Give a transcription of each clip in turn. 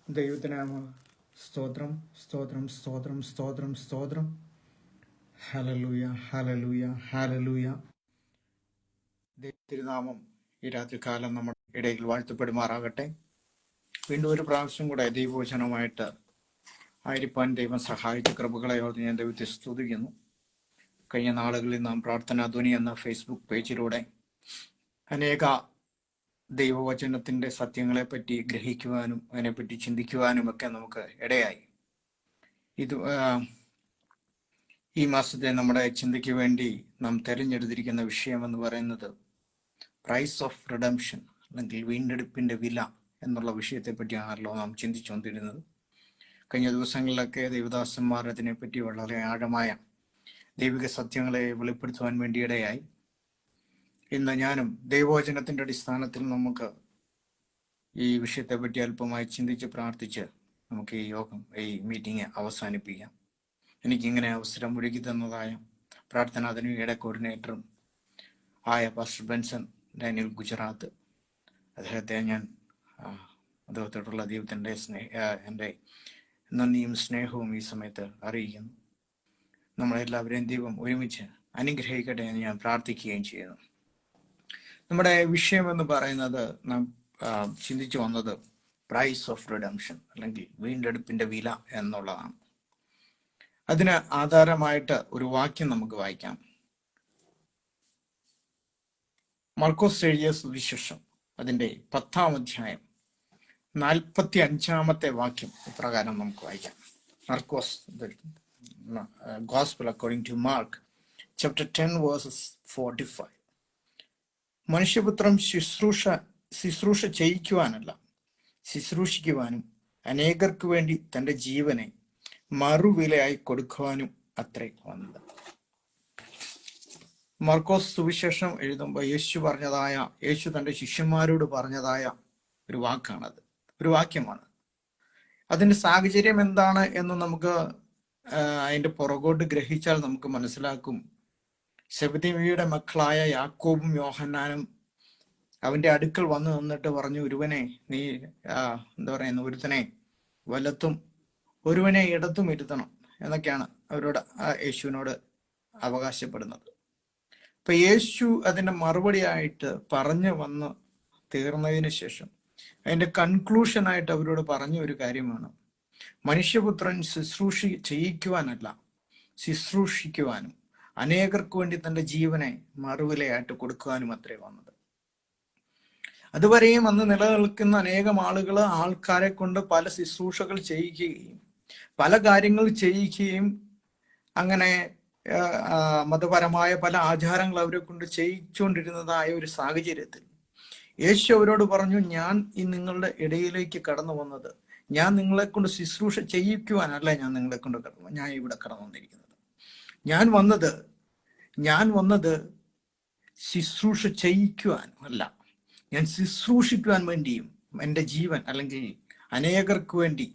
ദൈവത്തിനാമ സ്തോത്രം സ്തോത്രം സ്തോത്രം സ്തോത്രം സ്തോത്രം. Hallelujah hallelujah hallelujah. തിരുനാമം ഈ രാത്രികാലം നമ്മുടെ ഇടയിൽ വാഴ്ത്തപ്പെടുമാറാകട്ടെ. വീണ്ടും ഒരു പ്രാവശ്യം കൂടെ ദൈവവചനവുമായിട്ട് ആയിരിക്കാൻ ദൈവം സഹായിച്ച കൃപകളെ ഓർത്ത് ഞാൻ ദൈവത്തെ സ്തുതിക്കുന്നു. കഴിഞ്ഞ നാളുകളിൽ നാം പ്രാർത്ഥനാ ധ്വനി എന്ന ഫേസ്ബുക്ക് പേജിലൂടെ അനേക ദൈവവചനത്തിൻ്റെ സത്യങ്ങളെപ്പറ്റി ഗ്രഹിക്കുവാനും അതിനെപ്പറ്റി ചിന്തിക്കുവാനും ഒക്കെ നമുക്ക് ഇടയായി. ഈ മാസത്തെ നമ്മുടെ ചിന്തയ്ക്ക് വേണ്ടി നാം തിരഞ്ഞെടുത്തിരിക്കുന്ന വിഷയം എന്ന് പറയുന്നത് പ്രൈസ് ഓഫ് റിഡംഷൻ, അല്ലെങ്കിൽ വീണ്ടെടുപ്പിൻ്റെ വില എന്നുള്ള വിഷയത്തെ പറ്റിയാണല്ലോ നാം ചിന്തിച്ചുകൊണ്ടിരുന്നത്. കഴിഞ്ഞ ദിവസങ്ങളിലൊക്കെ ദേവദാസന്മാർ അതിനെപ്പറ്റി വളരെ ആഴമായ ദൈവിക സത്യങ്ങളെ വെളിപ്പെടുത്തുവാൻ വേണ്ടി ഇടയായി. ഇന്ന് ഞാനും ദൈവവചനത്തിൻ്റെ അടിസ്ഥാനത്തിൽ നമുക്ക് ഈ വിഷയത്തെ പറ്റി അല്പമായി ചിന്തിച്ച് പ്രാർത്ഥിച്ച് നമുക്ക് ഈ മീറ്റിംഗ് അവസാനിപ്പിക്കാം. എനിക്കിങ്ങനെ അവസരം ഒരുക്കി തന്നതായ പ്രാർത്ഥനാധനിയുടെ കോർഡിനേറ്ററും ആയ പാസ്റ്റർ ബെൻസൺ ഡാനിയൽ ഗുജറാത്ത്, അദ്ദേഹത്തെ ഞാൻ അദ്ദേഹത്തോടുള്ള ദൈവത്തിൻ്റെ എൻ്റെ നന്ദിയും സ്നേഹവും ഈ സമയത്ത് അറിയിക്കുന്നു. നമ്മളെല്ലാവരെയും ദൈവം ഒരുമിച്ച് അനുഗ്രഹിക്കട്ടെ എന്ന് ഞാൻ പ്രാർത്ഥിക്കുകയും ചെയ്യുന്നു. നമ്മുടെ വിഷയം എന്ന് പറയുന്നത് നാം ചിന്തിച്ചു വന്നത് പ്രൈസ് ഓഫ് റിഡംഷൻ, അല്ലെങ്കിൽ വീണ്ടെടുപ്പിൻ്റെ വില എന്നുള്ളതാണ്. അതിന് ആധാരമായിട്ട് ഒരു വാക്യം നമുക്ക് വായിക്കാം. മർക്കോസ് എഴുതിയ സുവിശേഷം അതിൻ്റെ 10-ാം അധ്യായം 45-ാമത്തെ വാക്യം ഇപ്രകാരം നമുക്ക് വായിക്കാം. മർക്കോസ്, Gospel according to Mark, chapter 10 verses 45. മനുഷ്യപുത്രം ശുശ്രൂഷ ചെയ്യിക്കുവാനല്ല, ശുശ്രൂഷിക്കുവാനും അനേകർക്ക് വേണ്ടി തൻ്റെ ജീവനെ മറുവിലയായി കൊടുക്കുവാനും അത്രേ വന്നത്. മർക്കോസ് സുവിശേഷം എഴുതുമ്പോൾ യേശു തൻ്റെ ശിഷ്യന്മാരോട് പറഞ്ഞതായ ഒരു വാക്കാണത്, ഒരു വാക്യമാണ്. അതിൻ്റെ സാഹചര്യം എന്താണ് എന്ന് നമുക്ക് അതിൻ്റെ പുറകോട്ട് ഗ്രഹിച്ചാൽ നമുക്ക് മനസ്സിലാക്കും. സെബെദെയിയുടെ മക്കളായ യാക്കോബും യോഹന്നാനും അവൻ്റെ അടുക്കൽ വന്ന് നിന്നിട്ട് പറഞ്ഞു, ഒരുത്തനെ വലത്തും ഒരുവനെ ഇടത്തും ഇരുത്തണം എന്നൊക്കെയാണ് അവരോട് യേശുവിനോട് അവകാശപ്പെടുന്നത്. അപ്പൊ യേശു അതിൻ്റെ മറുപടിയായിട്ട് പറഞ്ഞു വന്ന് തീർന്നതിന് ശേഷം അതിൻ്റെ കൺക്ലൂഷനായിട്ട് അവരോട് പറഞ്ഞ ഒരു കാര്യമാണ്, മനുഷ്യപുത്രൻ ചെയ്യിക്കുവാനല്ല, ശുശ്രൂഷിക്കുവാനും അനേകർക്ക് വേണ്ടി തൻ്റെ ജീവനെ മറുവിലയായിട്ട് കൊടുക്കുവാനും അത്രേ വന്നത്. അതുവരെയും അന്ന് നിലനിൽക്കുന്ന അനേകം ആൾക്കാരെ കൊണ്ട് പല ശുശ്രൂഷകൾ ചെയ്യിക്കുകയും പല കാര്യങ്ങൾ ചെയ്യിക്കുകയും അങ്ങനെ മതപരമായ പല ആചാരങ്ങൾ അവരെ കൊണ്ട് ചെയ്യിച്ചുകൊണ്ടിരുന്നതായ ഒരു സാഹചര്യത്തിൽ യേശു അവരോട് പറഞ്ഞു, ഞാൻ ഈ നിങ്ങളുടെ ഇടയിലേക്ക് കടന്നു വന്നത്, ഞാൻ നിങ്ങളെ കൊണ്ട് ശുശ്രൂഷ ചെയ്യിക്കുവാനല്ല ഞാൻ ഇവിടെ കടന്നു വന്നിരിക്കുന്നത്. ഞാൻ വന്നത് ശുശ്രൂഷ ചെയ്യിക്കുവാനും അല്ല, ഞാൻ ശുശ്രൂഷിക്കുവാൻ വേണ്ടിയും എൻ്റെ ജീവൻ, അല്ലെങ്കിൽ അനേകർക്ക് വേണ്ടി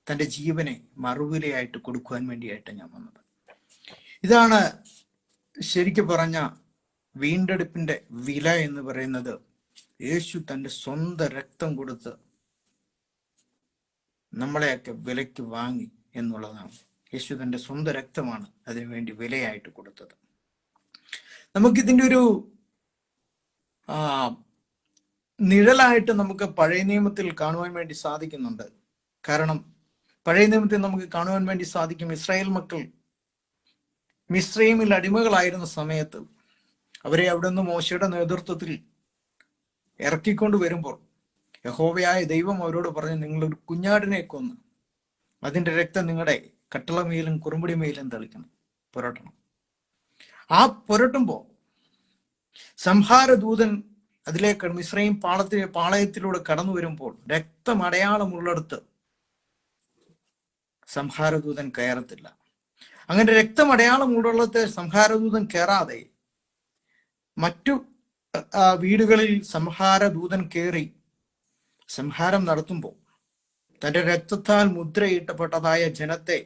തൻ്റെ ജീവനെ മറുവിലയായിട്ട് കൊടുക്കുവാൻ വേണ്ടിയായിട്ട് ഞാൻ വന്നത്. ഇതാണ് ശരിക്കും പറഞ്ഞ വീണ്ടെടുപ്പിൻ്റെ വില എന്ന് പറയുന്നത്. യേശു തൻ്റെ സ്വന്തം രക്തം കൊടുത്ത് നമ്മളെയൊക്കെ വിലയ്ക്ക് വാങ്ങി എന്നുള്ളതാണ്. യേശു തൻ്റെ സ്വന്തം രക്തമാണ് അതിനുവേണ്ടി വിലയായിട്ട് കൊടുത്തത്. നമുക്കിതിൻ്റെ ഒരു നിഴലായിട്ട് നമുക്ക് പഴയ നിയമത്തിൽ കാണുവാൻ വേണ്ടി സാധിക്കുന്നുണ്ട്. കാരണം പഴയ നിയമത്തിൽ നമുക്ക് കാണുവാൻ വേണ്ടി സാധിക്കും, ഇസ്രായേൽ മക്കൾ മിസ്രയീമിൽ അടിമകളായിരുന്ന സമയത്ത് അവരെ അവിടെ നിന്ന് മോശയുടെ നേതൃത്വത്തിൽ ഇറക്കിക്കൊണ്ട് വരുമ്പോൾ യഹോവയായ ദൈവം അവരോട് പറഞ്ഞു, നിങ്ങളൊരു കുഞ്ഞാടിനെ കൊന്ന് അതിൻ്റെ രക്തം നിങ്ങളുടെ കട്ടളമേലും കുറുമ്പടിമേലും പുരട്ടണം. ആ പുരട്ടുമ്പോൾ സംഹാരദൂതൻ അതിലേക്ക് മിസ്രയീം പാളയത്തിലൂടെ കടന്നു വരുമ്പോൾ രക്തമടയാളമുള്ളിടത്ത് സംഹാരദൂതൻ കയറത്തില്ല. അങ്ങനെ രക്തമടയാളമുള്ളിടത്ത് സംഹാരദൂതൻ കയറാതെ മറ്റു വീടുകളിൽ സംഹാരദൂതൻ കയറി സംഹാരം നടത്തുമ്പോൾ തൻ്റെ രക്തത്താൽ മുദ്രയിട്ടപ്പെട്ടതായ ജനത്തെ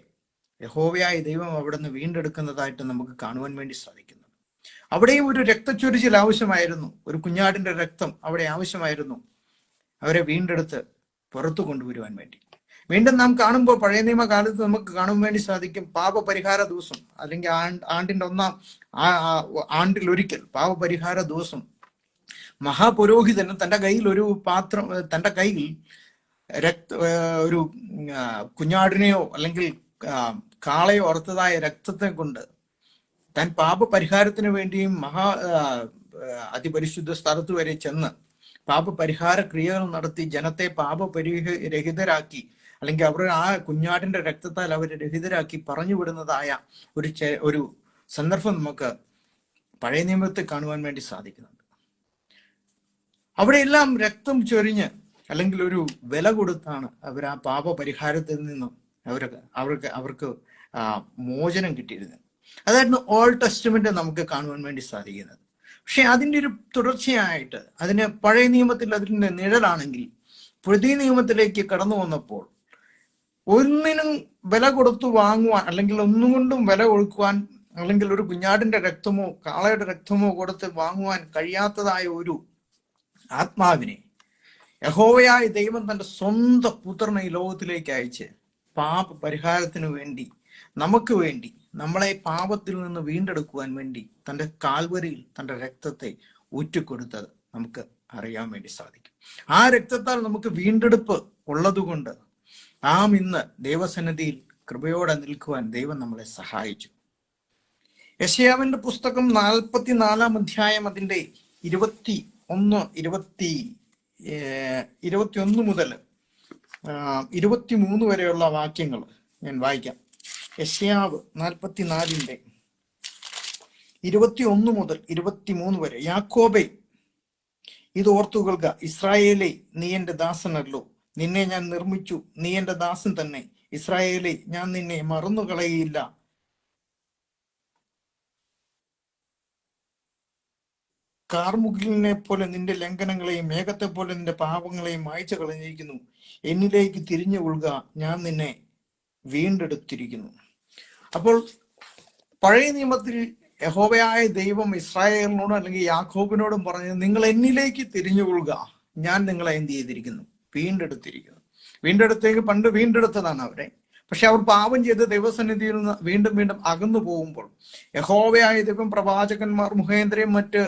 യഹോവയായ ദൈവം അവിടെ നിന്ന് വീണ്ടെടുക്കുന്നതായിട്ട് നമുക്ക് കാണുവാൻ വേണ്ടി സാധിക്കുന്നു. അവിടെയും ഒരു രക്തച്ചൊരിച്ചിൽ ആവശ്യമായിരുന്നു, ഒരു കുഞ്ഞാടിന്റെ രക്തം അവിടെ ആവശ്യമായിരുന്നു അവരെ വീണ്ടെടുത്ത് പുറത്തു കൊണ്ടുവരുവാൻ വേണ്ടി. വീണ്ടും നാം കാണുമ്പോൾ പഴയ നിയമകാലത്ത് നമുക്ക് കാണുവാൻ വേണ്ടി സാധിക്കും പാപപരിഹാര ദിവസം, അല്ലെങ്കിൽ ആണ്ടിന്റെ ഒന്നാം ആണ്ടിൽ ഒരിക്കൽ പാപപരിഹാര ദിവസം മഹാപുരോഹിതന് തന്റെ കയ്യിൽ ഒരു പാത്രം, തന്റെ കയ്യിൽ ഒരു കുഞ്ഞാടിനെയോ അല്ലെങ്കിൽ കാളയോ അറുത്തതായ രക്തത്തെ കൊണ്ട് താൻ പാപപരിഹാരത്തിന് വേണ്ടിയും അതിപരിശുദ്ധ സ്ഥലത്ത് വരെ ചെന്ന് പാപപരിഹാര ക്രിയകൾ നടത്തി ജനത്തെ രഹിതരാക്കി, അല്ലെങ്കിൽ അവർ ആ കുഞ്ഞാടിന്റെ രക്തത്താൽ അവരെ രഹിതരാക്കി പറഞ്ഞു വിടുന്നതായ ഒരു സന്ദർഭം നമുക്ക് പഴയ നിയമത്തിൽ കാണുവാൻ വേണ്ടി സാധിക്കുന്നുണ്ട്. അവിടെയെല്ലാം രക്തം ചൊരിഞ്ഞ് അല്ലെങ്കിൽ ഒരു വില കൊടുത്താണ് അവർ ആ പാപപരിഹാരത്തിൽ നിന്നും അവർക്ക് മോചനം കിട്ടിയിരുന്നത്. അതായിരുന്നു ഓൾഡ് ടെസ്റ്റ്മെന്റ് നമുക്ക് കാണുവാൻ വേണ്ടി സാധിക്കുന്നത്. പക്ഷെ അതിൻ്റെ ഒരു തുടർച്ചയായിട്ട് അതിന് പഴയ നിയമത്തിൽ അതിൻ്റെ നിഴലാണെങ്കിൽ പുതിയ നിയമത്തിലേക്ക് കടന്നു വന്നപ്പോൾ ഒന്നിനും വില കൊടുത്തു വാങ്ങുവാൻ, അല്ലെങ്കിൽ ഒന്നും കൊണ്ടും വില കൊടുക്കുവാൻ, അല്ലെങ്കിൽ ഒരു കുഞ്ഞാടിന്റെ രക്തമോ കാളയുടെ രക്തമോ കൊടുത്ത് വാങ്ങുവാൻ കഴിയാത്തതായ ഒരു ആത്മാവിനെ യഹോവയായ ദൈവം തന്റെ സ്വന്തം പുത്രനെ ഈ ലോകത്തിലേക്ക് അയച്ച് പാപ പരിഹാരത്തിന് വേണ്ടി, നമുക്ക് വേണ്ടി, നമ്മളെ പാപത്തിൽ നിന്ന് വീണ്ടെടുക്കുവാൻ വേണ്ടി തന്റെ കാൽവരിയിൽ തന്റെ രക്തത്തെ ഊറ്റിക്കൊടുത്തത് നമുക്ക് അറിയാൻ വേണ്ടി സാധിക്കും. ആ രക്തത്താൽ നമുക്ക് വീണ്ടെടുപ്പ് ഉള്ളതുകൊണ്ട് നാം ഇന്ന് ദൈവസന്നിധിയിൽ കൃപയോടെ നിൽക്കുവാൻ ദൈവം നമ്മളെ സഹായിച്ചു. യെശയ്യാവിന്റെ പുസ്തകം 44 അധ്യായം അതിന്റെ 21 മുതൽ 23 വരെയുള്ള വാക്യങ്ങൾ ഞാൻ വായിക്കാം. യെശയ്യാവ് 44 21 മുതൽ 23 വരെ. യാക്കോബേ, ഇത് ഓർത്തുകൊള്ളുക, ഇസ്രായേലേ, നീ എന്റെ ദാസനല്ലോ, നിന്നെ ഞാൻ നിർമ്മിച്ചു, നീ എന്റെ ദാസൻ തന്നെ. ഇസ്രായേലേ, ഞാൻ നിന്നെ മറന്നുകളയില്ല. കാർമുകിലിനെ പോലെ നിന്റെ ലംഘനങ്ങളെയും മേഘത്തെ പോലെ നിന്റെ പാപങ്ങളെയും മായ്ച്ചു കളഞ്ഞിരിക്കുന്നു. എന്നിലേക്ക് തിരിഞ്ഞു കൊള്ളുക, ഞാൻ നിന്നെ വീണ്ടെടുത്തിരിക്കുന്നു. അപ്പോൾ പഴയ നിയമത്തിൽ യഹോവയായ ദൈവം ഇസ്രായേലിനോടും അല്ലെങ്കിൽ യാക്കോബിനോടും പറഞ്ഞത്, നിങ്ങൾ എന്നിലേക്ക് തിരിഞ്ഞുകൊള്ളുക, ഞാൻ നിങ്ങളെ എന്ത് ചെയ്തിരിക്കുന്നു? വീണ്ടെടുത്തിരിക്കുന്നു. വീണ്ടെടുത്തേക്ക് പണ്ട് വീണ്ടെടുത്തതാണ് അവരെ. പക്ഷെ അവർ പാപം ചെയ്ത് ദൈവസന്നിധിയിൽ നിന്ന് വീണ്ടും വീണ്ടും അകന്നു പോകുമ്പോൾ യഹോവയായ ദൈവം പ്രവാചകന്മാർ മുഖേന്ദ്രയും മറ്റ്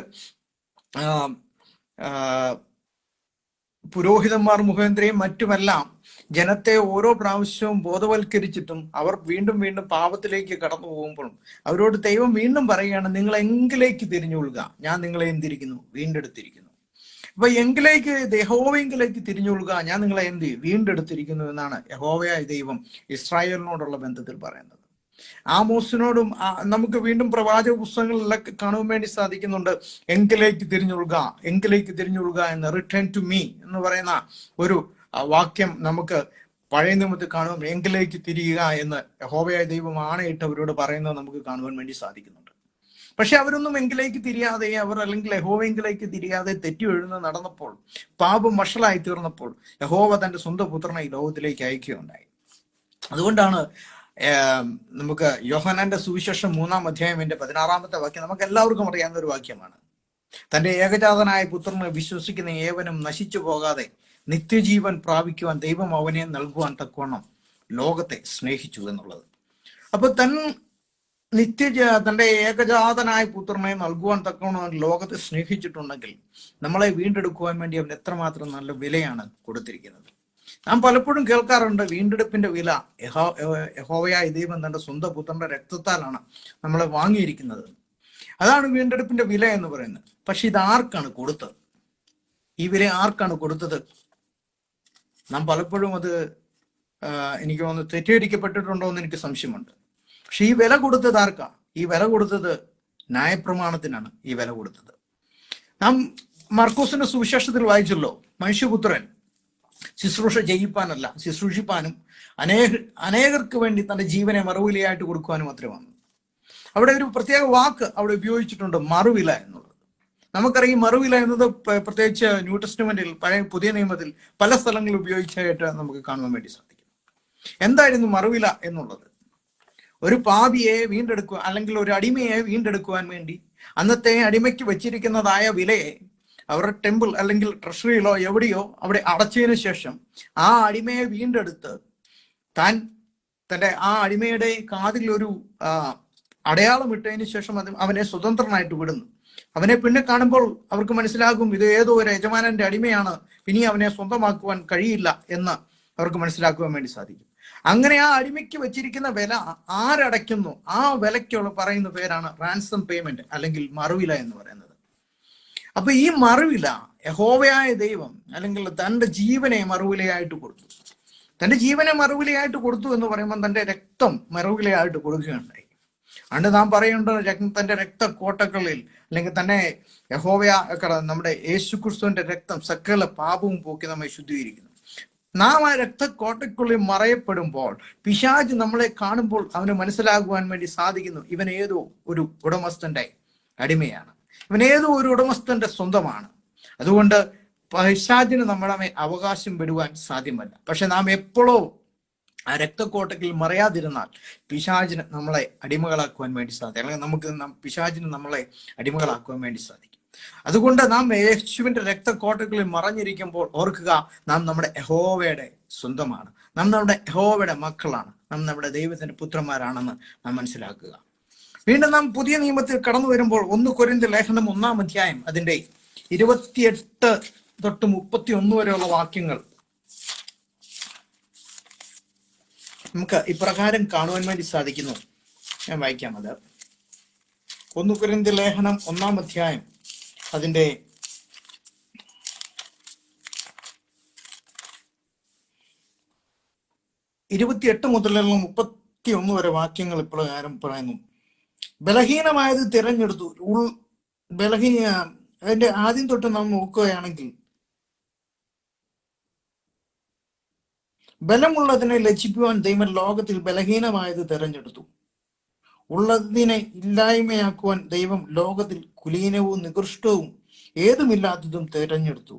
പുരോഹിതന്മാർ മുഖേന്ദ്രയും മറ്റുമെല്ലാം ജനത്തെ ഓരോ പ്രാവശ്യവും ബോധവൽക്കരിച്ചിട്ടും അവർ വീണ്ടും വീണ്ടും പാപത്തിലേക്ക് കടന്നു പോകുമ്പോഴും അവരോട് ദൈവം വീണ്ടും പറയുകയാണ്, നിങ്ങൾ എങ്കിലേക്ക് തിരിഞ്ഞുകൊള്ളുക, ഞാൻ നിങ്ങളെ എന്തിരിക്കുന്നു? വീണ്ടെടുത്തിരിക്കുന്നു. അപ്പൊ എങ്കിലേക്ക്, യഹോവയെങ്കിലേക്ക് തിരിഞ്ഞുകൊള്ളുക, ഞാൻ നിങ്ങളെ വീണ്ടെടുത്തിരിക്കുന്നു എന്നാണ് യഹോവയായ ദൈവം ഇസ്രായേലിനോടുള്ള ബന്ധത്തിൽ പറയുന്നത്. ആമോസിനോടും നമുക്ക് വീണ്ടും പ്രവാചക പുസ്തകങ്ങളിലൊക്കെ കാണുവാൻ വേണ്ടി സാധിക്കുന്നുണ്ട്, എങ്കിലേക്ക് തിരിഞ്ഞുകൊള്ളുക, എങ്കിലേക്ക് തിരിഞ്ഞുകൊള്ളുക എന്ന്, റിട്ടേൺ ടു മീ എന്ന് പറയുന്ന ഒരു വാക്യം നമുക്ക് പഴയ നിയമത്തിൽ കാണുവാൻ, എങ്കിലേക്ക് തിരിയുക എന്ന് യഹോവയായ ദൈവം ആണയിട്ട് അവരോട് പറയുന്നത് നമുക്ക് കാണുവാൻ വേണ്ടി സാധിക്കുന്നുണ്ട്. പക്ഷെ അവരൊന്നും എങ്കിലേക്ക് തിരിയാതെ, അവർ അല്ലെങ്കിൽ യഹോവയെങ്കിലേക്ക് തിരിയാതെ തെറ്റി എഴുന്ന് നടന്നപ്പോൾ, പാപം വഷളായി തീർന്നപ്പോൾ യഹോവ തന്റെ സ്വന്തം പുത്രനെ ഈ ലോകത്തിലേക്ക് അയക്കുകയുണ്ടായി. അതുകൊണ്ടാണ് നമുക്ക് യോഹന്നാന്റെ സുവിശേഷം 3-ാം അധ്യായം 16-ാമത്തെ വാക്യം നമുക്ക് എല്ലാവർക്കും അറിയാവുന്ന ഒരു വാക്യമാണ്. തന്റെ ഏകജാതനായ പുത്രനെ വിശ്വസിക്കുന്ന ഏവനും നശിച്ചു പോകാതെ നിത്യജീവൻ പ്രാപിക്കുവാൻ ദൈവം അവനെ നൽകുവാൻ തക്കവണ്ണം ലോകത്തെ സ്നേഹിച്ചു എന്നുള്ളത്. അപ്പൊ തന്റെ ഏകജാതനായ പുത്രനെ നൽകുവാൻ തക്കവണ്ണം ലോകത്തെ സ്നേഹിച്ചിട്ടുണ്ടെങ്കിൽ നമ്മളെ വീണ്ടെടുക്കുവാൻ വേണ്ടി അവൻ എത്രമാത്രം നല്ല വിലയാണ് കൊടുത്തിരിക്കുന്നത്. നാം പലപ്പോഴും കേൾക്കാറുണ്ട്, വീണ്ടെടുപ്പിന്റെ വില യഹോവയായ ദൈവം തന്റെ സ്വന്തം പുത്രന്റെ രക്തത്താലാണ് നമ്മളെ വാങ്ങിയിരിക്കുന്നത്. അതാണ് വീണ്ടെടുപ്പിന്റെ വില എന്ന് പറയുന്നത്. പക്ഷെ ഇത് ആർക്കാണ് കൊടുത്തത്? ഈ വില ആർക്കാണ് കൊടുത്തത്? നാം പലപ്പോഴും അത് എനിക്ക് തോന്നുന്നു തെറ്റിദ്ധരിക്കപ്പെട്ടിട്ടുണ്ടോ എന്ന് എനിക്ക് സംശയമുണ്ട്. പക്ഷെ ഈ വില കൊടുത്തത് ആർക്കാ? ഈ വില കൊടുത്തത് ന്യായപ്രമാണത്തിനാണ് ഈ വില കൊടുത്തത്. നാം മർക്കോസിന്റെ സുവിശേഷത്തിൽ വായിച്ചല്ലോ, മനുഷ്യപുത്രൻ ശുശ്രൂഷ ചെയ്യിപ്പാനല്ല, ശുശ്രൂഷിപ്പാനും അനേകർക്ക് വേണ്ടി തന്റെ ജീവനെ മറുവിലയായിട്ട് കൊടുക്കുവാനും അത്രേ വന്നു. അവിടെ ഒരു പ്രത്യേക വാക്ക് അവിടെ ഉപയോഗിച്ചിട്ടുണ്ട്, മറുവില എന്നുള്ളത്. നമുക്കറിയാം മറുവില എന്നത് പ്രത്യേകിച്ച് ന്യൂ ടെസ്റ്റ്മെന്റിൽ, പുതിയ നിയമത്തിൽ പല സ്ഥലങ്ങളിൽ ഉപയോഗിച്ചായിട്ട് നമുക്ക് കാണുവാൻ വേണ്ടി സാധിക്കും. എന്തായിരുന്നു മറുവില എന്നുള്ളത്? ഒരു പാപിയെ വീണ്ടെടുക്കുക, അല്ലെങ്കിൽ ഒരു അടിമയെ വീണ്ടെടുക്കുവാൻ വേണ്ടി അന്നത്തെ അടിമയ്ക്ക് വെച്ചിരിക്കുന്നതായ വിലയെ അവരുടെ ടെമ്പിൾ അല്ലെങ്കിൽ ട്രഷറിയിലോ എവിടെയോ അവിടെ അടച്ചതിന് ശേഷം ആ അടിമയെ വീണ്ടെടുത്ത് താൻ തൻ്റെ ആ അടിമയുടെ കാതിൽ ഒരു അടയാളം ഇട്ടതിന് ശേഷം അവനെ സ്വതന്ത്രനായിട്ട് വിടുന്നു. അവനെ പിന്നെ കാണുമ്പോൾ അവർക്ക് മനസ്സിലാകും ഇത് ഏതോ ഒരു യജമാനന്റെ അടിമയാണ്, ഇനി അവനെ സ്വന്തമാക്കുവാൻ കഴിയില്ല എന്ന് അവർക്ക് മനസ്സിലാക്കുവാൻ വേണ്ടി സാധിക്കും. അങ്ങനെ ആ അടിമയ്ക്ക് വെച്ചിരിക്കുന്ന വില ആരടയ്ക്കുന്നു ആ വിലയ്ക്കുള്ള പറയുന്ന പേരാണ് റാൻസം പേയ്മെന്റ് അല്ലെങ്കിൽ മറുവില എന്ന് പറയുന്നത്. അപ്പൊ ഈ മറുവില യഹോവയായ ദൈവം അല്ലെങ്കിൽ തൻ്റെ ജീവനെ മറുവിലയായിട്ട് കൊടുത്തു. തൻ്റെ ജീവനെ മറുവിലയായിട്ട് കൊടുത്തു എന്ന് പറയുമ്പോൾ തൻ്റെ രക്തം മറുവിലയായിട്ട് കൊടുക്കുകയുണ്ടായി. അതുകൊണ്ട് നാം പറയേണ്ടത് തൻ്റെ രക്തക്കോട്ടകളിൽ അല്ലെങ്കിൽ തന്നെ യഹോവയ നമ്മുടെ യേശുക്രിസ്തുവിന്റെ രക്തം സകല പാപവും പോക്കി നമ്മെ ശുദ്ധീകരിക്കുന്നു. നാം ആ രക്തക്കോട്ടയ്ക്കുള്ളിൽ മറയപ്പെടുമ്പോൾ പിശാച് നമ്മളെ കാണുമ്പോൾ അവന് മനസ്സിലാകുവാൻ വേണ്ടി സാധിക്കുന്നു ഇവൻ ഏതോ ഒരു ഉടമസ്ഥന്റെ അടിമയാണ്, ഇവൻ ഏതോ ഒരു ഉടമസ്ഥന്റെ സ്വന്തമാണ്. അതുകൊണ്ട് പിശാചിന് നമ്മളെ അവകാശം വിടുവാൻ സാധ്യമല്ല. പക്ഷെ നാം എപ്പോഴോ ആ രക്തക്കോട്ടയിൽ മറയാതിരുന്നാൽ പിശാചിന് നമ്മളെ അടിമകളാക്കുവാൻ വേണ്ടി സാധിക്കും, അല്ലെങ്കിൽ പിശാചിന് നമ്മളെ അടിമകളാക്കുവാൻ വേണ്ടി സാധിക്കും. അതുകൊണ്ട് നാം യേശുവിന്റെ രക്തക്കോട്ടകളിൽ മറഞ്ഞിരിക്കുമ്പോൾ ഓർക്കുക, നാം നമ്മുടെ യഹോവയുടെ സ്വന്തമാണ്, നാം നമ്മുടെ യഹോവയുടെ മക്കളാണ്, നാം നമ്മുടെ ദൈവത്തിന്റെ പുത്രന്മാരാണെന്ന് നാം മനസ്സിലാക്കുക. വീണ്ടും നാം പുതിയ നിയമത്തിൽ കടന്നു വരുമ്പോൾ 1 കൊരിന്ത്യർ ലേഖനം 1-ാം അധ്യായം അതിന്റെ 28 തൊട്ട് 31 വരെയുള്ള വാക്യങ്ങൾ നമുക്ക് ഇപ്രകാരം കാണുവാൻ വേണ്ടി സാധിക്കുന്നു. ഞാൻ വായിക്കാം. അത് 1 കൊരിന്ത്യർ ലേഖനം 1-ാം അധ്യായം അതിന്റെ 28 മുതലുള്ള 31 വരെ വാക്യങ്ങൾ ഇപ്രകാരം പറയുന്നു. ബലഹീനമായത് തിരഞ്ഞെടുത്തു. അതിന്റെ ആദ്യം തൊട്ട് നാം നോക്കുകയാണെങ്കിൽ, ബലമുള്ളതിനെ ലജ്ജിക്കുവാൻ ദൈവം ലോകത്തിൽ ബലഹീനമായത് തിരഞ്ഞെടുത്തു. ഉള്ളതിനെ ഇല്ലായ്മയാക്കുവാൻ ദൈവം ലോകത്തിൽ കുലീനവും നികൃഷ്ടവും ഏതുമില്ലാത്തതും തിരഞ്ഞെടുത്തു.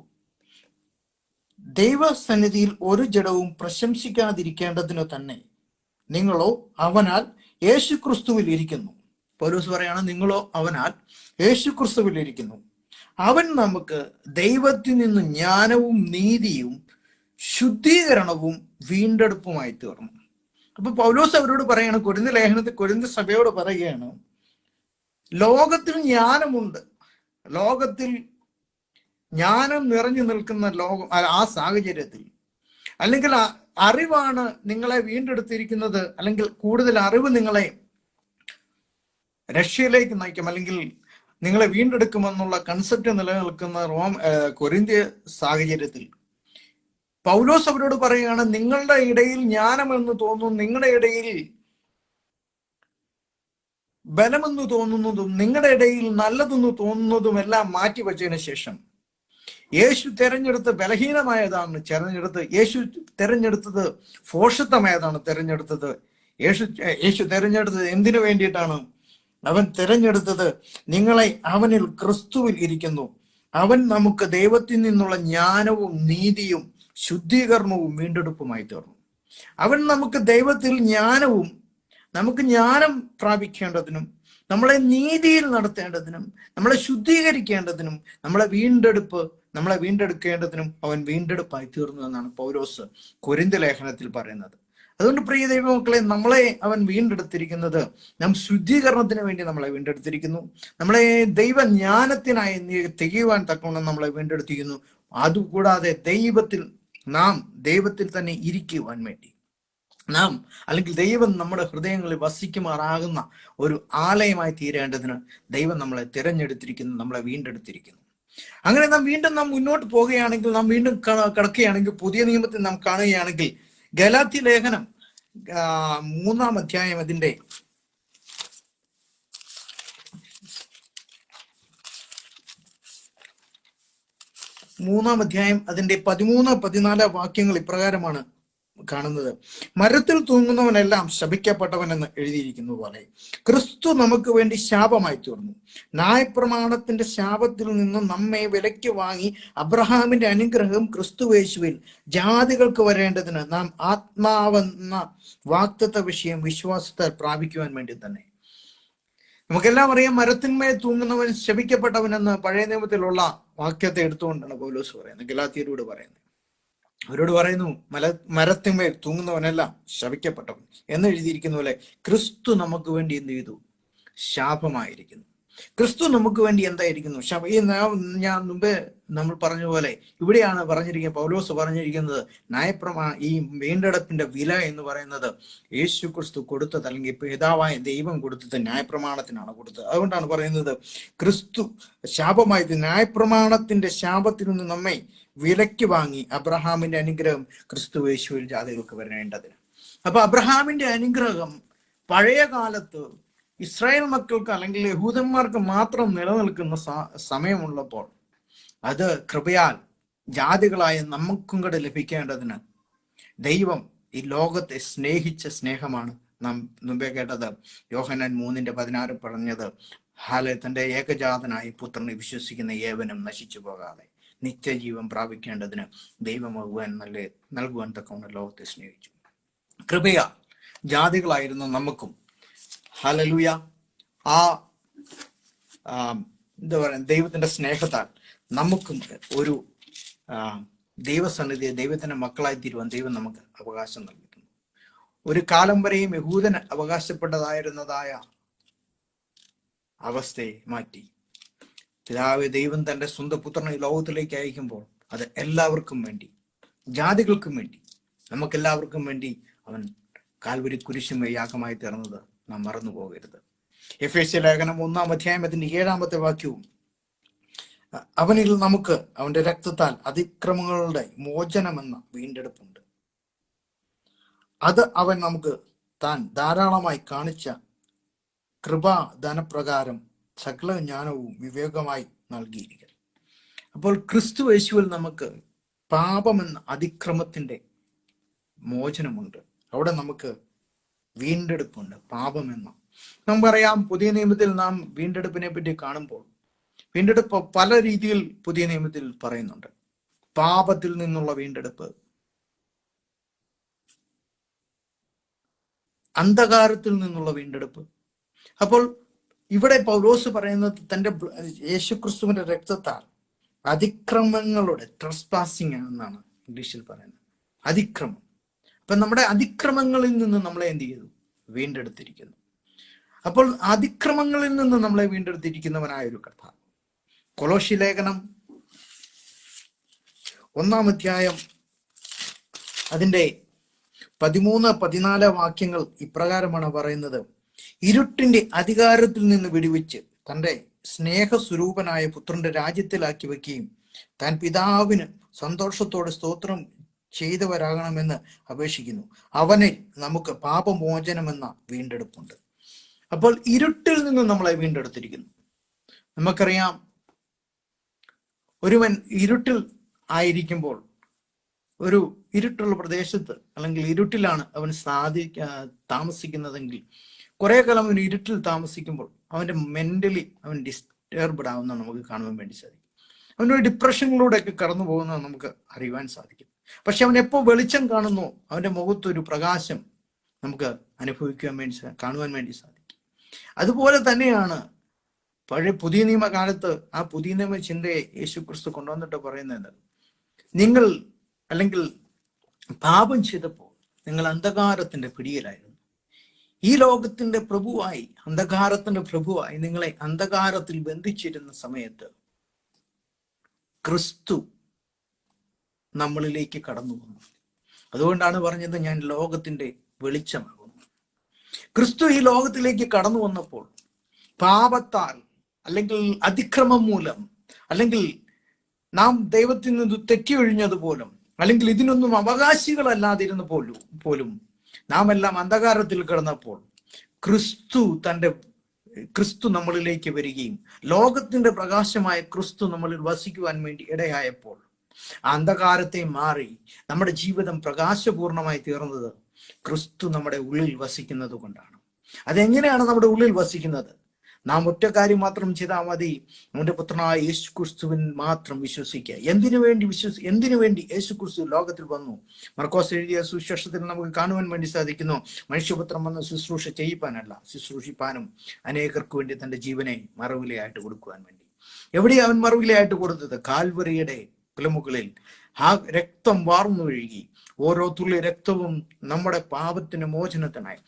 ദൈവസന്നിധിയിൽ ഒരു ജഡവും പ്രശംസിക്കാതിരിക്കേണ്ടതിനു തന്നെ നിങ്ങളോ അവനാൽ യേശുക്രിസ്തുവിൽ ഇരിക്കുന്നു. പൗലോസ് പറയാണ്, നിങ്ങളോ അവനാൽ യേശുക്രിസ്തുവിൽ ഇരിക്കുന്നു. അവൻ നമുക്ക് ദൈവത്തിൽ നിന്ന് ജ്ഞാനവും നീതിയും ശുദ്ധീകരണവും വീണ്ടെടുപ്പുമായി തീർന്നു. അപ്പൊ പൗലോസ് അവരോട് പറയാണ്, കൊരിന്ത്യർ ലേഖനത്തിൽ കൊരിന്ത്യർ സഭയോട് പറയുകയാണ്, ലോകത്തിൽ ജ്ഞാനമുണ്ട്, ലോകത്തിൽ ജ്ഞാനം നിറഞ്ഞു നിൽക്കുന്ന ആ സാഹചര്യത്തിൽ, അല്ലെങ്കിൽ അറിവാണ് നിങ്ങളെ വീണ്ടെടുത്തിരിക്കുന്നത്, അല്ലെങ്കിൽ കൂടുതൽ അറിവ് നിങ്ങളെ രക്ഷയിലേക്ക് നയിക്കും, അല്ലെങ്കിൽ നിങ്ങളെ വീണ്ടെടുക്കുമെന്നുള്ള കൺസെപ്റ്റ് നിലനിൽക്കുന്ന കൊരിന്ത്യ സാഹചര്യത്തിൽ പൗലോസ് അവരോട് പറയുകയാണ്, നിങ്ങളുടെ ഇടയിൽ ജ്ഞാനമെന്ന് തോന്നുന്നു, നിങ്ങളുടെ ഇടയിൽ ബലമെന്ന് തോന്നുന്നതും നിങ്ങളുടെ ഇടയിൽ നല്ലതെന്ന് തോന്നുന്നതും എല്ലാം മാറ്റിവെച്ചതിന് ശേഷം യേശു തെരഞ്ഞെടുത്ത് ബലഹീനമായതാണ് യേശു തെരഞ്ഞെടുത്തത് ഭോഷത്വമായതാണ് യേശു തെരഞ്ഞെടുത്തത് എന്തിനു വേണ്ടിയിട്ടാണ്? അവൻ തിരഞ്ഞെടുത്തത് നിങ്ങളെ അവനിൽ ക്രിസ്തുവിൽ ഇരിക്കുന്നു. അവൻ നമുക്ക് ദൈവത്തിൽ നിന്നുള്ള ജ്ഞാനവും നീതിയും ശുദ്ധീകരണവും വീണ്ടെടുപ്പുമായി തീർന്നു. അവൻ നമുക്ക് ദൈവത്തിൽ ജ്ഞാനവും, നമുക്ക് ജ്ഞാനം പ്രാപിക്കേണ്ടതിനും നമ്മളെ നീതിയിൽ നടത്തേണ്ടതിനും നമ്മളെ ശുദ്ധീകരിക്കേണ്ടതിനും നമ്മളെ വീണ്ടെടുക്കേണ്ടതിനും അവൻ വീണ്ടെടുപ്പായി തീർന്നു എന്നാണ് പൗലോസ് കൊരിന്ത്യർ ലേഖനത്തിൽ പറയുന്നത്. അതുകൊണ്ട് പ്രിയ ദൈവമക്കളെ, നമ്മളെ അവൻ വീണ്ടെടുത്തിരിക്കുന്നത് നാം ശുദ്ധീകരണത്തിന് വേണ്ടി നമ്മളെ വീണ്ടെടുത്തിരിക്കുന്നു. നമ്മളെ ദൈവജ്ഞാനത്തിനായി തികയുവാൻ തക്കവണ്ണം നമ്മളെ വീണ്ടെടുത്തിരിക്കുന്നു. അതുകൂടാതെ നാം ദൈവത്തിൽ തന്നെ ഇരിക്കുവാൻ വേണ്ടി, അല്ലെങ്കിൽ ദൈവം നമ്മുടെ ഹൃദയങ്ങളിൽ വസിക്കുമാറാകുന്ന ഒരു ആലയമായി തീരേണ്ടതിന് ദൈവം നമ്മളെ തിരഞ്ഞെടുത്തിരിക്കുന്നു, നമ്മളെ വീണ്ടെടുത്തിരിക്കുന്നു. അങ്ങനെ നാം മുന്നോട്ട് പോവുകയാണെങ്കിൽ, നാം വീണ്ടും കടക്കുകയാണെങ്കിൽ, പുതിയ നിയമത്തിൽ നാം കാണുകയാണെങ്കിൽ, ഗലാത്യ ലേഖനം 3-ാം അധ്യായം അതിന്റെ 13-14 വാക്യങ്ങൾ ഇപ്രകാരമാണ് കാണുന്നത്. മരത്തിൽ തൂങ്ങുന്നവനെല്ലാം ശപിക്കപ്പെട്ടവനെന്ന് എഴുതിയിരിക്കുന്നു പോലെ ക്രിസ്തു നമുക്ക് വേണ്ടി ശാപമായി തീർന്നു. ന്യായപ്രമാണത്തിന്റെ ശാപത്തിൽ നിന്നും നമ്മെ വിലയ്ക്ക് വാങ്ങി അബ്രഹാമിന്റെ അനുഗ്രഹം ക്രിസ്തുയേശുവിൽ ജാതികൾക്ക് വരേണ്ടതിന് നാം ആത്മാവെന്ന വാഗ്ദത്ത വിഷയം വിശ്വാസത്താൽ പ്രാപിക്കുവാൻ വേണ്ടി തന്നെ. നമുക്കെല്ലാം അറിയാം, മരത്തിന്മേൽ തൂങ്ങുന്നവൻ ശപിക്കപ്പെട്ടവനെന്ന് പഴയ നിയമത്തിലുള്ള വാക്യത്തെ എടുത്തുകൊണ്ടാണ് പൗലോസ് പറയുന്നത്, ഗലാത്യരോട് പറയുന്നത്. അവരോട് പറയുന്നു, മരത്തിന്മേൽ തൂങ്ങുന്നവനെല്ലാം ശപിക്കപ്പെട്ടവൻ എന്ന് എഴുതിയിരിക്കുന്ന പോലെ ക്രിസ്തു നമുക്ക് വേണ്ടി എന്ത് ചെയ്തു? ശാപമായിരിക്കുന്നു. ക്രിസ്തു നമുക്ക് വേണ്ടി എന്തായിരിക്കുന്നു? ഈ ഞാൻ മുമ്പേ നമ്മൾ പറഞ്ഞ പോലെ ഇവിടെയാണ് പറഞ്ഞിരിക്കുന്നത്, പൗലോസ് പറഞ്ഞിരിക്കുന്നത് ഈ വീണ്ടെടുപ്പിന്റെ വില എന്ന് പറയുന്നത് യേശു ക്രിസ്തു കൊടുത്തത്, അല്ലെങ്കിൽ പിതാവായ ദൈവം കൊടുത്തത് ന്യായപ്രമാണത്തിനാണ് കൊടുത്തത്. അതുകൊണ്ടാണ് പറയുന്നത് ക്രിസ്തു ശാപമായത്. ന്യായപ്രമാണത്തിന്റെ ശാപത്തിൽ നിന്ന് നമ്മെ വിലയ്ക്ക് വാങ്ങി അബ്രഹാമിന്റെ അനുഗ്രഹം ക്രിസ്തു യേശുവിൽ ജാതികൾക്ക് വരേണ്ടതിന്. അപ്പൊ അബ്രഹാമിന്റെ അനുഗ്രഹം പഴയ കാലത്ത് ഇസ്രായേൽ മക്കൾക്ക് അല്ലെങ്കിൽ യഹൂദന്മാർക്ക് മാത്രം നിലനിൽക്കുന്ന സമയമുള്ളപ്പോൾ അത് കൃപയാൽ ജാതികളായ നമുക്കും കൂടെ ലഭിക്കേണ്ടതിന് ദൈവം ഈ ലോകത്തെ സ്നേഹിച്ച സ്നേഹമാണ് നാം മുമ്പേ കേട്ടത്. യോഹന്നാൻ 3:16 പറഞ്ഞത്, തന്റെ ഏകജാതനായി പുത്രനെ വിശ്വസിക്കുന്ന ഏവനും നശിച്ചു പോകാതെ നിത്യജീവൻ പ്രാപിക്കേണ്ടതിന് ദൈവം നൽകുവാൻ തക്കവണ്ണം ലോകത്തെ സ്നേഹിച്ചു. കൃപയാ ജാതികളായിരുന്നു നമുക്കും, ഹല്ലേലൂയ, എന്താ പറയുക, ദൈവത്തിന്റെ സ്നേഹത്താൽ നമുക്കും ഒരു ദൈവസന്നിധിയെ ദൈവത്തിന്റെ മക്കളായി തീരുവാൻ ദൈവം നമുക്ക് അവകാശം നൽകിയിട്ടുണ്ട്. ഒരു കാലം വരെയും യഹൂദന് അവകാശപ്പെട്ടതായിരുന്നതായ അവസ്ഥയെ മാറ്റി പിതാവ് ദൈവം തന്റെ സ്വന്തം പുത്രനെ ലോകത്തിലേക്ക് അയക്കുമ്പോൾ അത് എല്ലാവർക്കും വേണ്ടി, ജാതികൾക്കും വേണ്ടി, നമുക്കെല്ലാവർക്കും വേണ്ടി അവൻ കാൽവരി കുരിശുമേ യാഗമായി തീർന്നത് നാം മറന്നു പോകരുത്. എഫേസ്യ ലേഖനം 1-ാം അധ്യായം 7-ാമത്തെ വാക്യവും, അവനിൽ നമുക്ക് അവന്റെ രക്തത്താൽ അതിക്രമങ്ങളുടെ മോചനമെന്ന വീണ്ടെടുപ്പുണ്ട്. അത് അവൻ നമുക്ക് താൻ ധാരാളമായി കാണിച്ച കൃപാദാനപ്രകാരം സകല ജ്ഞാനവും വിവേകമായി നൽകിയിരിക്കുന്നു. അപ്പോൾ ക്രിസ്തു യേശുവിൽ നമുക്ക് പാപമെന്ന അതിക്രമത്തിന്റെ മോചനമുണ്ട്. അവിടെ നമുക്ക് വീണ്ടെടുപ്പുണ്ട്. പാപമെന്ന നമുക്കറിയാം, പുതിയ നിയമത്തിൽ നാം വീണ്ടെടുപ്പിനെ പറ്റി കാണുമ്പോൾ വീണ്ടെടുപ്പ് പല രീതിയിൽ പുതിയ നിയമത്തിൽ പറയുന്നുണ്ട്. പാപത്തിൽ നിന്നുള്ള വീണ്ടെടുപ്പ്, അന്ധകാരത്തിൽ നിന്നുള്ള വീണ്ടെടുപ്പ്. അപ്പോൾ ഇവിടെ പൗലോസ് പറയുന്നത് തന്റെ യേശുക്രിസ്തുവിന്റെ രക്തത്താൽ അതിക്രമങ്ങളുടെ ട്രസ്പാസിങ് എന്നാണ് ഇംഗ്ലീഷിൽ പറയുന്നത്, അതിക്രമം. അപ്പൊ നമ്മുടെ അതിക്രമങ്ങളിൽ നിന്ന് നമ്മളെ എന്ത് ചെയ്തു? വീണ്ടെടുത്തിരിക്കുന്നു. അപ്പോൾ അതിക്രമങ്ങളിൽ നിന്ന് നമ്മളെ വീണ്ടെടുത്തിരിക്കുന്നവനായ ഒരു കർത്താവ്. കൊലോസ്യ ലേഖനം 1-ാം അധ്യായം അതിന്റെ 13-14 വാക്യങ്ങൾ ഇപ്രകാരമാണ് പറയുന്നത്: ഇരുട്ടിന്റെ അധികാരത്തിൽ നിന്ന് വിടുവിച്ച് തന്റെ സ്നേഹസ്വരൂപനായ പുത്രന്റെ രാജ്യത്തിലാക്കി വെക്കുകയും താൻ പിതാവിന് സന്തോഷത്തോടെ സ്തോത്രം ചെയ്തവരാകണമെന്ന് അപേക്ഷിക്കുന്നു. അവനിൽ നമുക്ക് പാപമോചനമെന്ന വീണ്ടെടുപ്പുണ്ട്. അപ്പോൾ ഇരുട്ടിൽ നിന്ന് നമ്മളെ വീണ്ടെടുത്തിരിക്കുന്നു. നമുക്കറിയാം, ഒരുവൻ ഇരുട്ടിൽ ആയിരിക്കുമ്പോൾ, ഒരു ഇരുട്ടുള്ള പ്രദേശത്ത് അല്ലെങ്കിൽ ഇരുട്ടിലാണ് അവൻ താമസിക്കുന്നതെങ്കിൽ, കുറെ കാലം അവൻ ഇരുട്ടിൽ താമസിക്കുമ്പോൾ അവന്റെ മെന്റലി അവൻ ഡിസ്റ്റർബ്ഡ് ആവുന്ന നമുക്ക് കാണുവാൻ വേണ്ടി സാധിക്കും. അവനൊരു ഡിപ്രഷനിലൂടെയൊക്കെ കടന്നു പോകുന്നത് നമുക്ക് അറിയുവാൻ സാധിക്കും. പക്ഷെ അവൻ എപ്പോൾ വെളിച്ചം കാണുന്നു, അവന്റെ മുഖത്തൊരു പ്രകാശം നമുക്ക് കാണുവാൻ വേണ്ടി സാധിക്കും. അതുപോലെ തന്നെയാണ് പുതിയ നിയമകാലത്ത് ആ പുതിയ നിയമ ചിന്തയെ യേശുക്രിസ്തു കൊണ്ടുവന്നിട്ട് പറയുന്നത്, നിങ്ങൾ അല്ലെങ്കിൽ പാപം ചെയ്തപ്പോൾ നിങ്ങൾ അന്ധകാരത്തിന്റെ പിടിയിലായിരുന്നു. ഈ ലോകത്തിന്റെ പ്രഭുവായി, അന്ധകാരത്തിന്റെ പ്രഭുവായി നിങ്ങളെ അന്ധകാരത്തിൽ ബന്ധിച്ചിരുന്ന സമയത്ത് ക്രിസ്തു നമ്മളിലേക്ക് കടന്നു വന്നു. അതുകൊണ്ടാണ് പറഞ്ഞത്, ഞാൻ ലോകത്തിന്റെ വെളിച്ചമാകുന്നു. ക്രിസ്തു ഈ ലോകത്തിലേക്ക് കടന്നു വന്നപ്പോൾ പാപത്താൽ അല്ലെങ്കിൽ അതിക്രമം മൂലം അല്ലെങ്കിൽ നാം ദൈവത്തിൽ നിന്ന് തെറ്റിയൊഴിഞ്ഞതുപോലും അല്ലെങ്കിൽ ഇതിനൊന്നും അവകാശികളല്ലാതിരുന്ന പോലും നാം എല്ലാം അന്ധകാരത്തിൽ കിടന്നപ്പോൾ ക്രിസ്തു നമ്മളിലേക്ക് വരികയും ലോകത്തിന്റെ പ്രകാശമായ ക്രിസ്തു നമ്മളിൽ വസിക്കുവാൻ വേണ്ടി ഇടയായപ്പോൾ ആ അന്ധകാരത്തെ മാറി നമ്മുടെ ജീവിതം പ്രകാശപൂർണമായി തീർന്നത് ക്രിസ്തു നമ്മുടെ ഉള്ളിൽ വസിക്കുന്നത് കൊണ്ടാണ്. അതെങ്ങനെയാണ് നമ്മുടെ ഉള്ളിൽ വസിക്കുന്നത്? നാം ഒറ്റ കാര്യം മാത്രം ചെയ്താൽ മതി, നമ്മുടെ പുത്രനായ യേശു ക്രിസ്തുവിൻ മാത്രം വിശ്വസിക്കുക. എന്തിനു വേണ്ടി യേശു ക്രിസ്തു ലോകത്തിൽ വന്നു? മർക്കോസ് എഴുതിയ സുവിശേഷത്തിൽ നമുക്ക് കാണുവാൻ വേണ്ടി സാധിക്കുന്നു, മനുഷ്യപുത്രം വന്ന് ശുശ്രൂഷ ചെയ്യിപ്പാനല്ല, ശുശ്രൂഷിപ്പാനും അനേകർക്ക് വേണ്ടി തന്റെ ജീവനെ മറുവിലയായിട്ട് കൊടുക്കുവാൻ വേണ്ടി. എവിടെയാണ് അവൻ മറുവിലയായിട്ട് കൊടുത്തത്? കാൽവറിയുടെ കുലമുകളിൽ ആ രക്തം വാർന്നൊഴുകി, ഓരോ തുള്ളി രക്തവും നമ്മുടെ പാപത്തിന് മോചനത്തിനായി,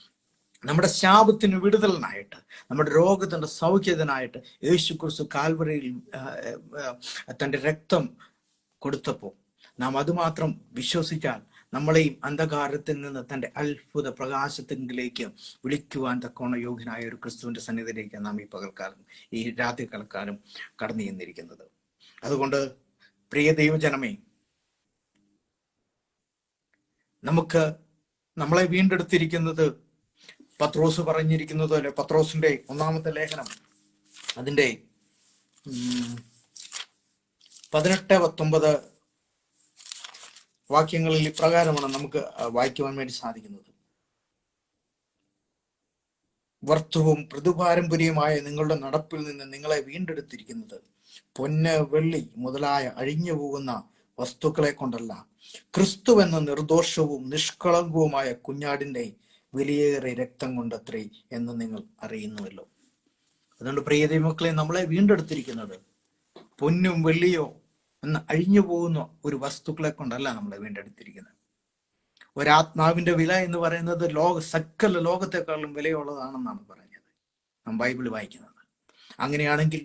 നമ്മുടെ ശാപത്തിന് വിടുതലിനായിട്ട്, നമ്മുടെ രോഗത്തിന്റെ സൗഖ്യത്തിനായിട്ട് യേശു ക്രിസ്തു കാൽവറിയിൽ തൻ്റെ രക്തം കൊടുത്തപ്പോൾ നാം അതുമാത്രം വിശ്വസിച്ചാൽ നമ്മളെയും അന്ധകാരത്തിൽ നിന്ന് തൻ്റെ അത്ഭുത പ്രകാശത്തിലേക്ക് വിളിക്കുവാൻ തക്കോണ യോഗ്യനായ ഒരു ക്രിസ്തുവിന്റെ സന്നിധിയിലേക്ക് നാം ഈ പകൽക്കാലം, ഈ രാത്രികാലം കടന്നു ചെന്നിരിക്കുന്നത്. അതുകൊണ്ട് പ്രിയ ദൈവജനമേ, നമ്മളെ വീണ്ടെടുത്തിരിക്കുന്നത് പത്രോസ് പറഞ്ഞിരിക്കുന്നത് പോലെ, പത്രോസിന്റെ 1-ാമത്തെ ലേഖനം അതിന്റെ 18-19 വാക്യങ്ങളിൽ ഇപ്രകാരമാണ് നമുക്ക് വായിക്കുവാൻ വേണ്ടി സാധിക്കുന്നത്. വർത്തവും പ്രതിപാരമ്പര്യമായ നിങ്ങളുടെ നടപ്പിൽ നിന്ന് നിങ്ങളെ വീണ്ടെടുത്തിരിക്കുന്നത് പൊന്ന്, വെള്ളി മുതലായ അഴിഞ്ഞു പോകുന്ന വസ്തുക്കളെ കൊണ്ടല്ല, ക്രിസ്തു എന്ന നിർദോഷവും നിഷ്കളങ്കവുമായ കുഞ്ഞാടിന്റെ വിലയേറിയ രക്തം കൊണ്ടത്രേ എന്ന് നിങ്ങൾ അറിയുന്നുവല്ലോ. അതുകൊണ്ട് പ്രിയ ദൈവമക്കളെ, നമ്മളെ വീണ്ടെടുത്തിരിക്കുന്നത് പൊന്നും വെള്ളിയോ എന്ന് അഴിഞ്ഞു പോകുന്ന ഒരു വസ്തുക്കളെ കൊണ്ടല്ല നമ്മളെ വീണ്ടെടുത്തിരിക്കുന്നത്. ഒരാത്മാവിന്റെ വില എന്ന് പറയുന്നത് സകല ലോകത്തെക്കാളും വിലയുള്ളതാണെന്നാണ് പറഞ്ഞത് നാം ബൈബിൾ വായിക്കുന്നത്. അങ്ങനെയാണെങ്കിൽ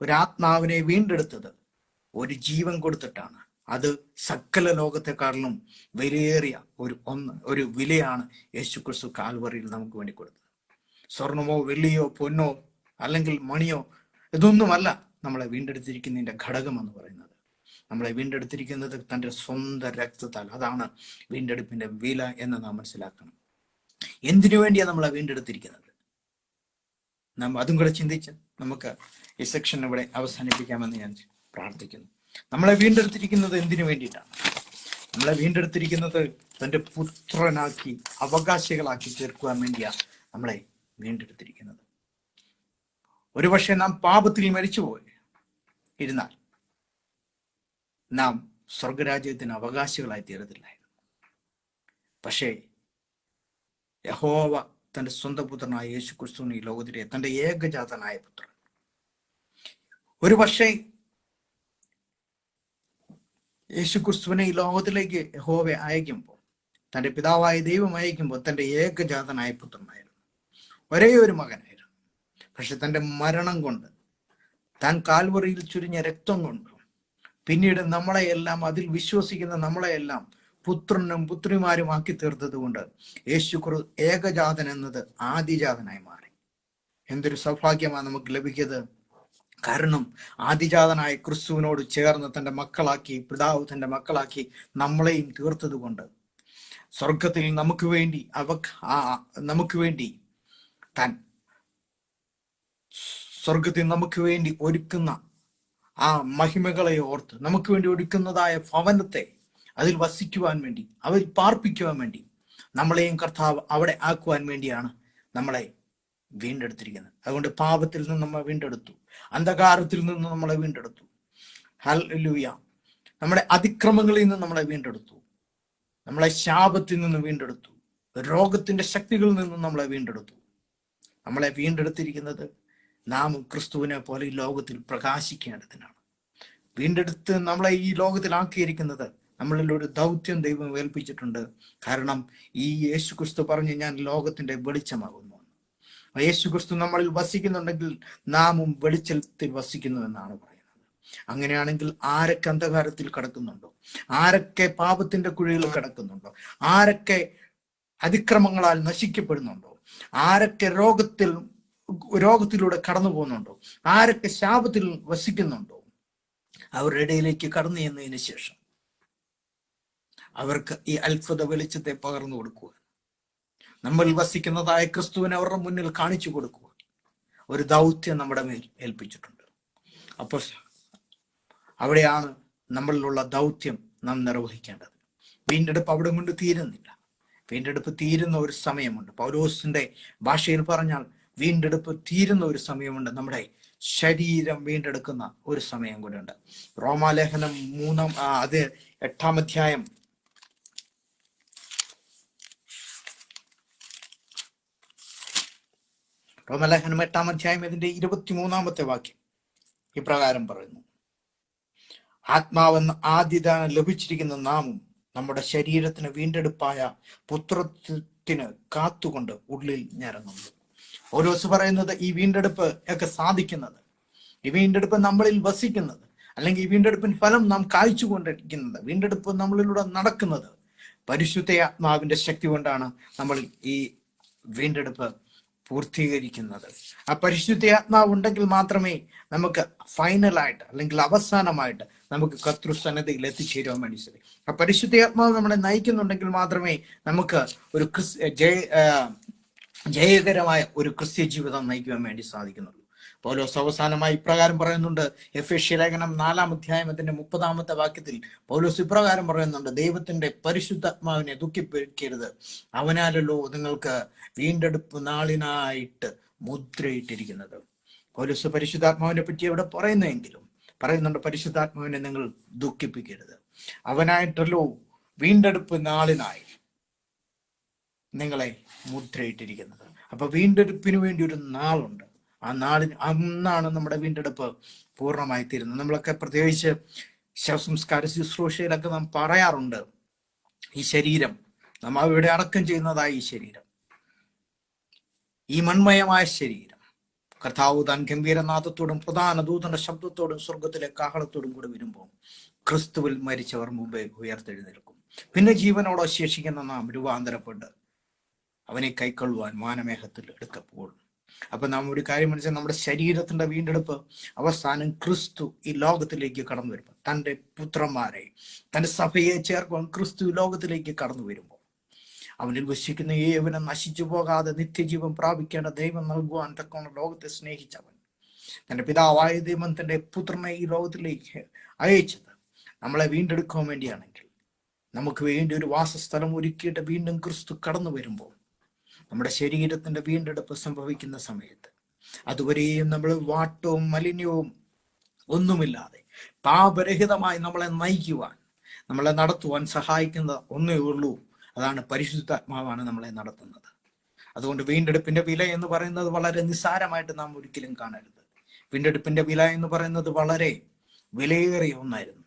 ഒരാത്മാവിനെ വീണ്ടെടുത്തത് ഒരു ജീവൻ കൊടുത്തിട്ടാണ്. അത് സകല ലോകത്തെക്കാളിലും വിലയേറിയ ഒരു വിലയാണ് യേശുക്രിസ്തു കാൽവറിയിൽ നമുക്ക് വേണ്ടി കൊടുത്തത്. സ്വർണമോ വെള്ളിയോ പൊന്നോ അല്ലെങ്കിൽ മണിയോ ഇതൊന്നുമല്ല നമ്മളെ വീണ്ടെടുത്തിരിക്കുന്നതിന്റെ ഘടകം എന്ന് പറയുന്നത്. നമ്മളെ വീണ്ടെടുത്തിരിക്കുന്നത് തൻ്റെ സ്വന്തം രക്തത്താൽ. അതാണ് വീണ്ടെടുപ്പിന്റെ വില എന്ന് നാം മനസ്സിലാക്കണം. എന്തിനു വേണ്ടിയാണ് നമ്മളെ വീണ്ടെടുത്തിരിക്കുന്നത്? നാം അതും കൂടെ ചിന്തിച്ച് നമുക്ക് ഈ സെക്ഷൻ ഇവിടെ അവസാനിപ്പിക്കാമെന്ന് ഞാൻ പ്രാർത്ഥിക്കുന്നു. നമ്മളെ വീണ്ടെടുത്തിരിക്കുന്നത് എന്തിനു വേണ്ടിയിട്ടാണ്? നമ്മളെ വീണ്ടെടുത്തിരിക്കുന്നത് തൻ്റെ പുത്രനാക്കി അവകാശികളാക്കി തീർക്കുവാൻ വേണ്ടിയാണ് നമ്മളെ വീണ്ടെടുത്തിരിക്കുന്നത്. ഒരുപക്ഷെ നാം പാപത്തിൽ മരിച്ചുപോയി ഇരുന്നാൽ നാം സ്വർഗരാജ്യത്തിന് അവകാശികളായി തീരത്തില്ലായിരുന്നു. പക്ഷേ യഹോവ തൻ്റെ സ്വന്തം പുത്രനായ യേശു ക്രിസ്തുവിനെ ഈ ലോകത്തിലെ തൻ്റെ ഏകജാതനായ പുത്രൻ, ഒരു പക്ഷേ യേശു ക്രിസ്തുവിനെ ഈ ലോകത്തിലേക്ക് യഹോവ അയക്കുമ്പോൾ, തൻ്റെ പിതാവായ ദൈവം അയക്കുമ്പോൾ തൻ്റെ ഏകജാതനായ പുത്രനായിരുന്നു, ഒരേ ഒരു മകനായിരുന്നു. പക്ഷെ തൻ്റെ മരണം കൊണ്ട്, താൻ കാൽവറിയിൽ ചുരിഞ്ഞ രക്തം കൊണ്ട് പിന്നീട് നമ്മളെയെല്ലാം, അതിൽ വിശ്വസിക്കുന്ന നമ്മളെയെല്ലാം പുത്രനും പുത്രിമാരും ആക്കി തീർത്തത് കൊണ്ട് യേശു ഏകജാതൻ എന്നത് ആദിജാതനായി മാറി. എന്തൊരു സൗഭാഗ്യമാണ് നമുക്ക് ലഭിക്കുന്നത്! കാരണം ആദിജാതനായ ക്രിസ്തുവിനോട് ചേർന്ന് തൻ്റെ മക്കളാക്കി, പിതാവ് തൻ്റെ മക്കളാക്കി നമ്മളെയും തീർത്തത് കൊണ്ട് സ്വർഗത്തിൽ നമുക്ക് വേണ്ടി താൻ സ്വർഗത്തിൽ നമുക്ക് വേണ്ടി ഒരുക്കുന്ന ആ മഹിമകളെ ഓർത്ത്, നമുക്ക് വേണ്ടി ഒരുക്കുന്നതായ ഭവനത്തെ, അതിൽ വസിക്കുവാൻ വേണ്ടി, അവരിൽ പാർപ്പിക്കുവാൻ വേണ്ടി നമ്മളെയും കർത്താവ് അവിടെ ആക്കുവാൻ വേണ്ടിയാണ് നമ്മളെ വീണ്ടെടുത്തിരിക്കുന്നത്. അതുകൊണ്ട് പാപത്തിൽ നിന്ന് നമ്മളെ വീണ്ടെടുത്തു, അന്ധകാരത്തിൽ നിന്ന് നമ്മളെ വീണ്ടെടുത്തു, ഹല്ലേലൂയ, നമ്മുടെ അതിക്രമങ്ങളിൽ നിന്ന് നമ്മളെ വീണ്ടെടുത്തു, നമ്മളെ ശാപത്തിൽ നിന്ന് വീണ്ടെടുത്തു, രോഗത്തിന്റെ ശക്തികളിൽ നിന്ന് നമ്മളെ വീണ്ടെടുത്തു. നമ്മളെ വീണ്ടെടുത്തിരിക്കുന്നത് നാം ക്രിസ്തുവിനെ പോലെ ഈ ലോകത്തിൽ പ്രകാശിക്കേണ്ടതിനാണ്. വീണ്ടെടുത്ത് നമ്മളെ ഈ ലോകത്തിലാക്കിയിരിക്കുന്നത് നമ്മളിൽ ഒരു ദൗത്യം ദൈവം ഏൽപ്പിച്ചിട്ടുണ്ട്. കാരണം ഈ യേശു ക്രിസ്തു പറഞ്ഞു, ഞാൻ ലോകത്തിന്റെ വെളിച്ചമാകുന്നു. യേശു ക്രിസ്തു നമ്മളിൽ വസിക്കുന്നുണ്ടെങ്കിൽ നാമും വെളിച്ചത്തിൽ വസിക്കുന്നു എന്നാണ് പറയുന്നത്. അങ്ങനെയാണെങ്കിൽ ആരൊക്കെ അന്ധകാരത്തിൽ കിടക്കുന്നുണ്ടോ, ആരൊക്കെ പാപത്തിന്റെ കുഴിയിൽ കിടക്കുന്നുണ്ടോ, ആരൊക്കെ അതിക്രമങ്ങളാൽ നശിക്കപ്പെടുന്നുണ്ടോ, ആരൊക്കെ രോഗത്തിലൂടെ കടന്നു പോകുന്നുണ്ടോ, ആരൊക്കെ ശാപത്തിൽ വസിക്കുന്നുണ്ടോ, അവരുടെ ഇടയിലേക്ക് കടന്നു ചെന്നതിന് ശേഷം അവർക്ക് ഈ അത്ഭുത വെളിച്ചത്തെ പകർന്നു കൊടുക്കുക, നമ്മൾ വസിക്കുന്നതായ ക്രിസ്തുവിനെ അവരുടെ മുന്നിൽ കാണിച്ചു കൊടുക്കുക, ഒരു ദൗത്യം നമ്മുടെ മേൽ ഏൽപ്പിച്ചിട്ടുണ്ട്. അപ്പോൾ അവിടെയാണ് നമ്മളിലുള്ള ദൗത്യം നാം നിർവഹിക്കേണ്ടത്. വീണ്ടെടുപ്പ് അവിടെ കൊണ്ട് തീരുന്നില്ല. വീണ്ടെടുപ്പ് തീരുന്ന ഒരു സമയമുണ്ട്. പൗലോസിന്റെ ഭാഷയിൽ പറഞ്ഞാൽ വീണ്ടെടുപ്പ് തീരുന്ന ഒരു സമയമുണ്ട്. നമ്മുടെ ശരീരം വീണ്ടെടുക്കുന്ന ഒരു സമയം കൂടെ ഉണ്ട്. റോമാലേഖനം 8-ാം അധ്യായം റോമാലേഖനം 8-ാം അധ്യായം ഇതിന്റെ 23-ാമത്തെ വാക്യം ഇപ്രകാരം പറയുന്നു: ആത്മാവെന്ന ആദ്യദാനം ലഭിച്ചിരിക്കുന്ന നാമും നമ്മുടെ ശരീരത്തിന് വീണ്ടെടുപ്പായ പുത്രത്വത്തിന് കാത്തുകൊണ്ട് ഉള്ളിൽ ഞരങ്ങുന്നു. പൗലോസ് പറയുന്നത് ഈ വീണ്ടെടുപ്പ് ഒക്കെ സാധിക്കുന്നത്, ഈ വീണ്ടെടുപ്പ് നമ്മളിൽ വസിക്കുന്നത്, അല്ലെങ്കിൽ ഈ വീണ്ടെടുപ്പിൻ ഫലം നാം കായ്ച്ചുകൊണ്ടിരിക്കുന്നത്, വീണ്ടെടുപ്പ് നമ്മളിലൂടെ നടക്കുന്നത് പരിശുദ്ധ ആത്മാവിന്റെ ശക്തി കൊണ്ടാണ് നമ്മൾ ഈ വീണ്ടെടുപ്പ് പൂർത്തീകരിക്കുന്നത്. ആ പരിശുദ്ധ ആത്മാവ് ഉണ്ടെങ്കിൽ മാത്രമേ നമുക്ക് ഫൈനലായിട്ട് അല്ലെങ്കിൽ അവസാനമായിട്ട് നമുക്ക് കർത്തൃസന്നദ്ധയിൽ എത്തിച്ചേരുവാൻ വേണ്ടി സാധിക്കും. ആ പരിശുദ്ധ ആത്മാവ് നമ്മളെ നയിക്കുന്നുണ്ടെങ്കിൽ മാത്രമേ നമുക്ക് ഒരു ജയകരമായ ഒരു ക്രിസ്ത്യ ജീവിതം നയിക്കുവാൻ വേണ്ടി സാധിക്കുന്നുള്ളൂ. പൗലോസ് അവസാനമായി ഇപ്രകാരം പറയുന്നുണ്ട്. എഫേസ്യ ലേഖനം 4-ാം അധ്യായം 30-ാമത്തെ വാക്യത്തിൽ പൗലോസ് ഇപ്രകാരം പറയുന്നുണ്ട്: ദൈവത്തിന്റെ പരിശുദ്ധാത്മാവിനെ ദുഃഖിപ്പിക്കരുത്, അവനാലല്ലോ നിങ്ങൾക്ക് വീണ്ടെടുപ്പ് നാളിനായിട്ട് മുദ്രയിട്ടിരിക്കുന്നത്. പൗലോസ് പരിശുദ്ധാത്മാവിനെ പറ്റി എവിടെ പറയുന്നെങ്കിലും പറയുന്നുണ്ട്, പരിശുദ്ധാത്മാവിനെ നിങ്ങൾ ദുഃഖിപ്പിക്കരുത്, അവനായിട്ടല്ലോ വീണ്ടെടുപ്പ് നാളിനായി നിങ്ങളെ മുദ്രയിട്ടിരിക്കുന്നത്. അപ്പൊ വീണ്ടെടുപ്പിന് വേണ്ടി ഒരു നാളുണ്ട്. ആ നാളിന് അന്നാണ് നമ്മുടെ വീണ്ടെടുപ്പ് പൂർണ്ണമായി തീരുന്നത്. നമ്മളൊക്കെ പ്രത്യേകിച്ച് ശവസംസ്കാര ശുശ്രൂഷയിലൊക്കെ നാം പറയാറുണ്ട്, ഈ ശരീരം നാം അവിടെ അടക്കം ചെയ്യുന്നതായി ഈ ശരീരം, ഈ മൺമയമായ ശരീരം കർത്താവ് താൻ ഗംഭീരനാഥത്തോടും പ്രധാന ദൂതന്റെ ശബ്ദത്തോടും സ്വർഗത്തിലെ കാഹളത്തോടും കൂടെ വരുമ്പോൾ ക്രിസ്തുവിൽ മരിച്ചവർ മുമ്പേ ഉയർത്തെഴുന്നേൽക്കും. പിന്നെ ജീവനോടെ ശേഷിക്കുന്ന നാം രൂപാന്തരപ്പെട്ട് അവനെ കൈക്കൊള്ളുവാൻ വാനമേഘത്തിൽ എടുക്കപ്പെടും. അപ്പൊ നാം ഒരു കാര്യം മനസ്സിലാക്കി, നമ്മുടെ ശരീരത്തിന്റെ വീണ്ടെടുപ്പ് അവസാനം ക്രിസ്തു ഈ ലോകത്തിലേക്ക് കടന്നു വരുമ്പോൾ, തൻ്റെ പുത്രന്മാരെ, തൻ്റെ സഭയെ ചേർക്കുവാൻ ക്രിസ്തു ഈ ലോകത്തിലേക്ക് കടന്നു വരുമ്പോൾ, അവനിൽ വസിക്കുന്ന ഏവനും നശിച്ചു പോകാതെ നിത്യജീവൻ പ്രാപിക്കേണ്ട ദൈവം നൽകുവാൻ തക്കവണ്ണം ലോകത്തെ സ്നേഹിച്ചവൻ, തൻ്റെ പിതാവായ ദൈവം തൻ്റെ പുത്രനെ ഈ ലോകത്തിലേക്ക് അയച്ചത് നമ്മളെ വീണ്ടെടുക്കാൻ വേണ്ടിയാണെങ്കിൽ, നമുക്ക് വേണ്ടി ഒരു വാസസ്ഥലം ഒരുക്കിയിട്ട് വീണ്ടും ക്രിസ്തു കടന്നു വരുമ്പോൾ നമ്മുടെ ശരീരത്തിന്റെ വീണ്ടെടുപ്പ് സംഭവിക്കുന്ന സമയത്ത് അതുവരെയും നമ്മൾ വാട്ടവും മലിനവും ഒന്നുമില്ലാതെ പാപരഹിതമായി നമ്മളെ നയിക്കുവാൻ, നമ്മളെ നടത്തുവാൻ സഹായിക്കുന്ന ഒന്നേ ഉള്ളൂ, അതാണ് പരിശുദ്ധാത്മാവാണ് നമ്മളെ നടത്തുന്നത്. അതുകൊണ്ട് വീണ്ടെടുപ്പിന്റെ വില എന്ന് പറയുന്നത് വളരെ നിസ്സാരമായിട്ട് നാം ഒരിക്കലും കാണരുത്. വീണ്ടെടുപ്പിന്റെ വില എന്ന് പറയുന്നത് വളരെ വിലയേറിയ ഒന്നായിരുന്നു.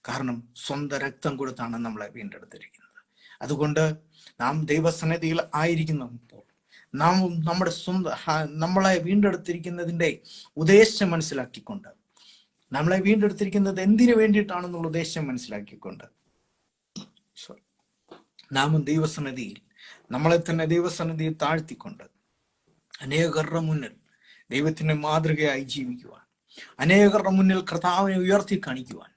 കാരണം സ്വന്തം രക്തം കൊടുത്താണ് നമ്മളെ വീണ്ടെടുത്തിരിക്കുന്നത്. അതുകൊണ്ട് നാം ദൈവസന്നിധിയിൽ ആയിരിക്കുമ്പോൾ നാം നമ്മുടെ നമ്മളെ വീണ്ടെടുത്തിരിക്കുന്നതിൻ്റെ ഉദ്ദേശം മനസ്സിലാക്കിക്കൊണ്ട്, നമ്മളെ വീണ്ടെടുത്തിരിക്കുന്നത് എന്തിനു വേണ്ടിയിട്ടാണെന്നുള്ള ഉദ്ദേശം മനസ്സിലാക്കിക്കൊണ്ട് നാമും ദൈവസന്നിധിയിൽ നമ്മളെ തന്നെ ദൈവസന്നിധിയിൽ താഴ്ത്തിക്കൊണ്ട് അനേകരുടെ മുന്നിൽ ദൈവത്തിന്റെ മാതൃകയായി ജീവിക്കുവാൻ, അനേകരുടെ മുന്നിൽ കർത്താവിനെ ഉയർത്തി കാണിക്കുവാൻ,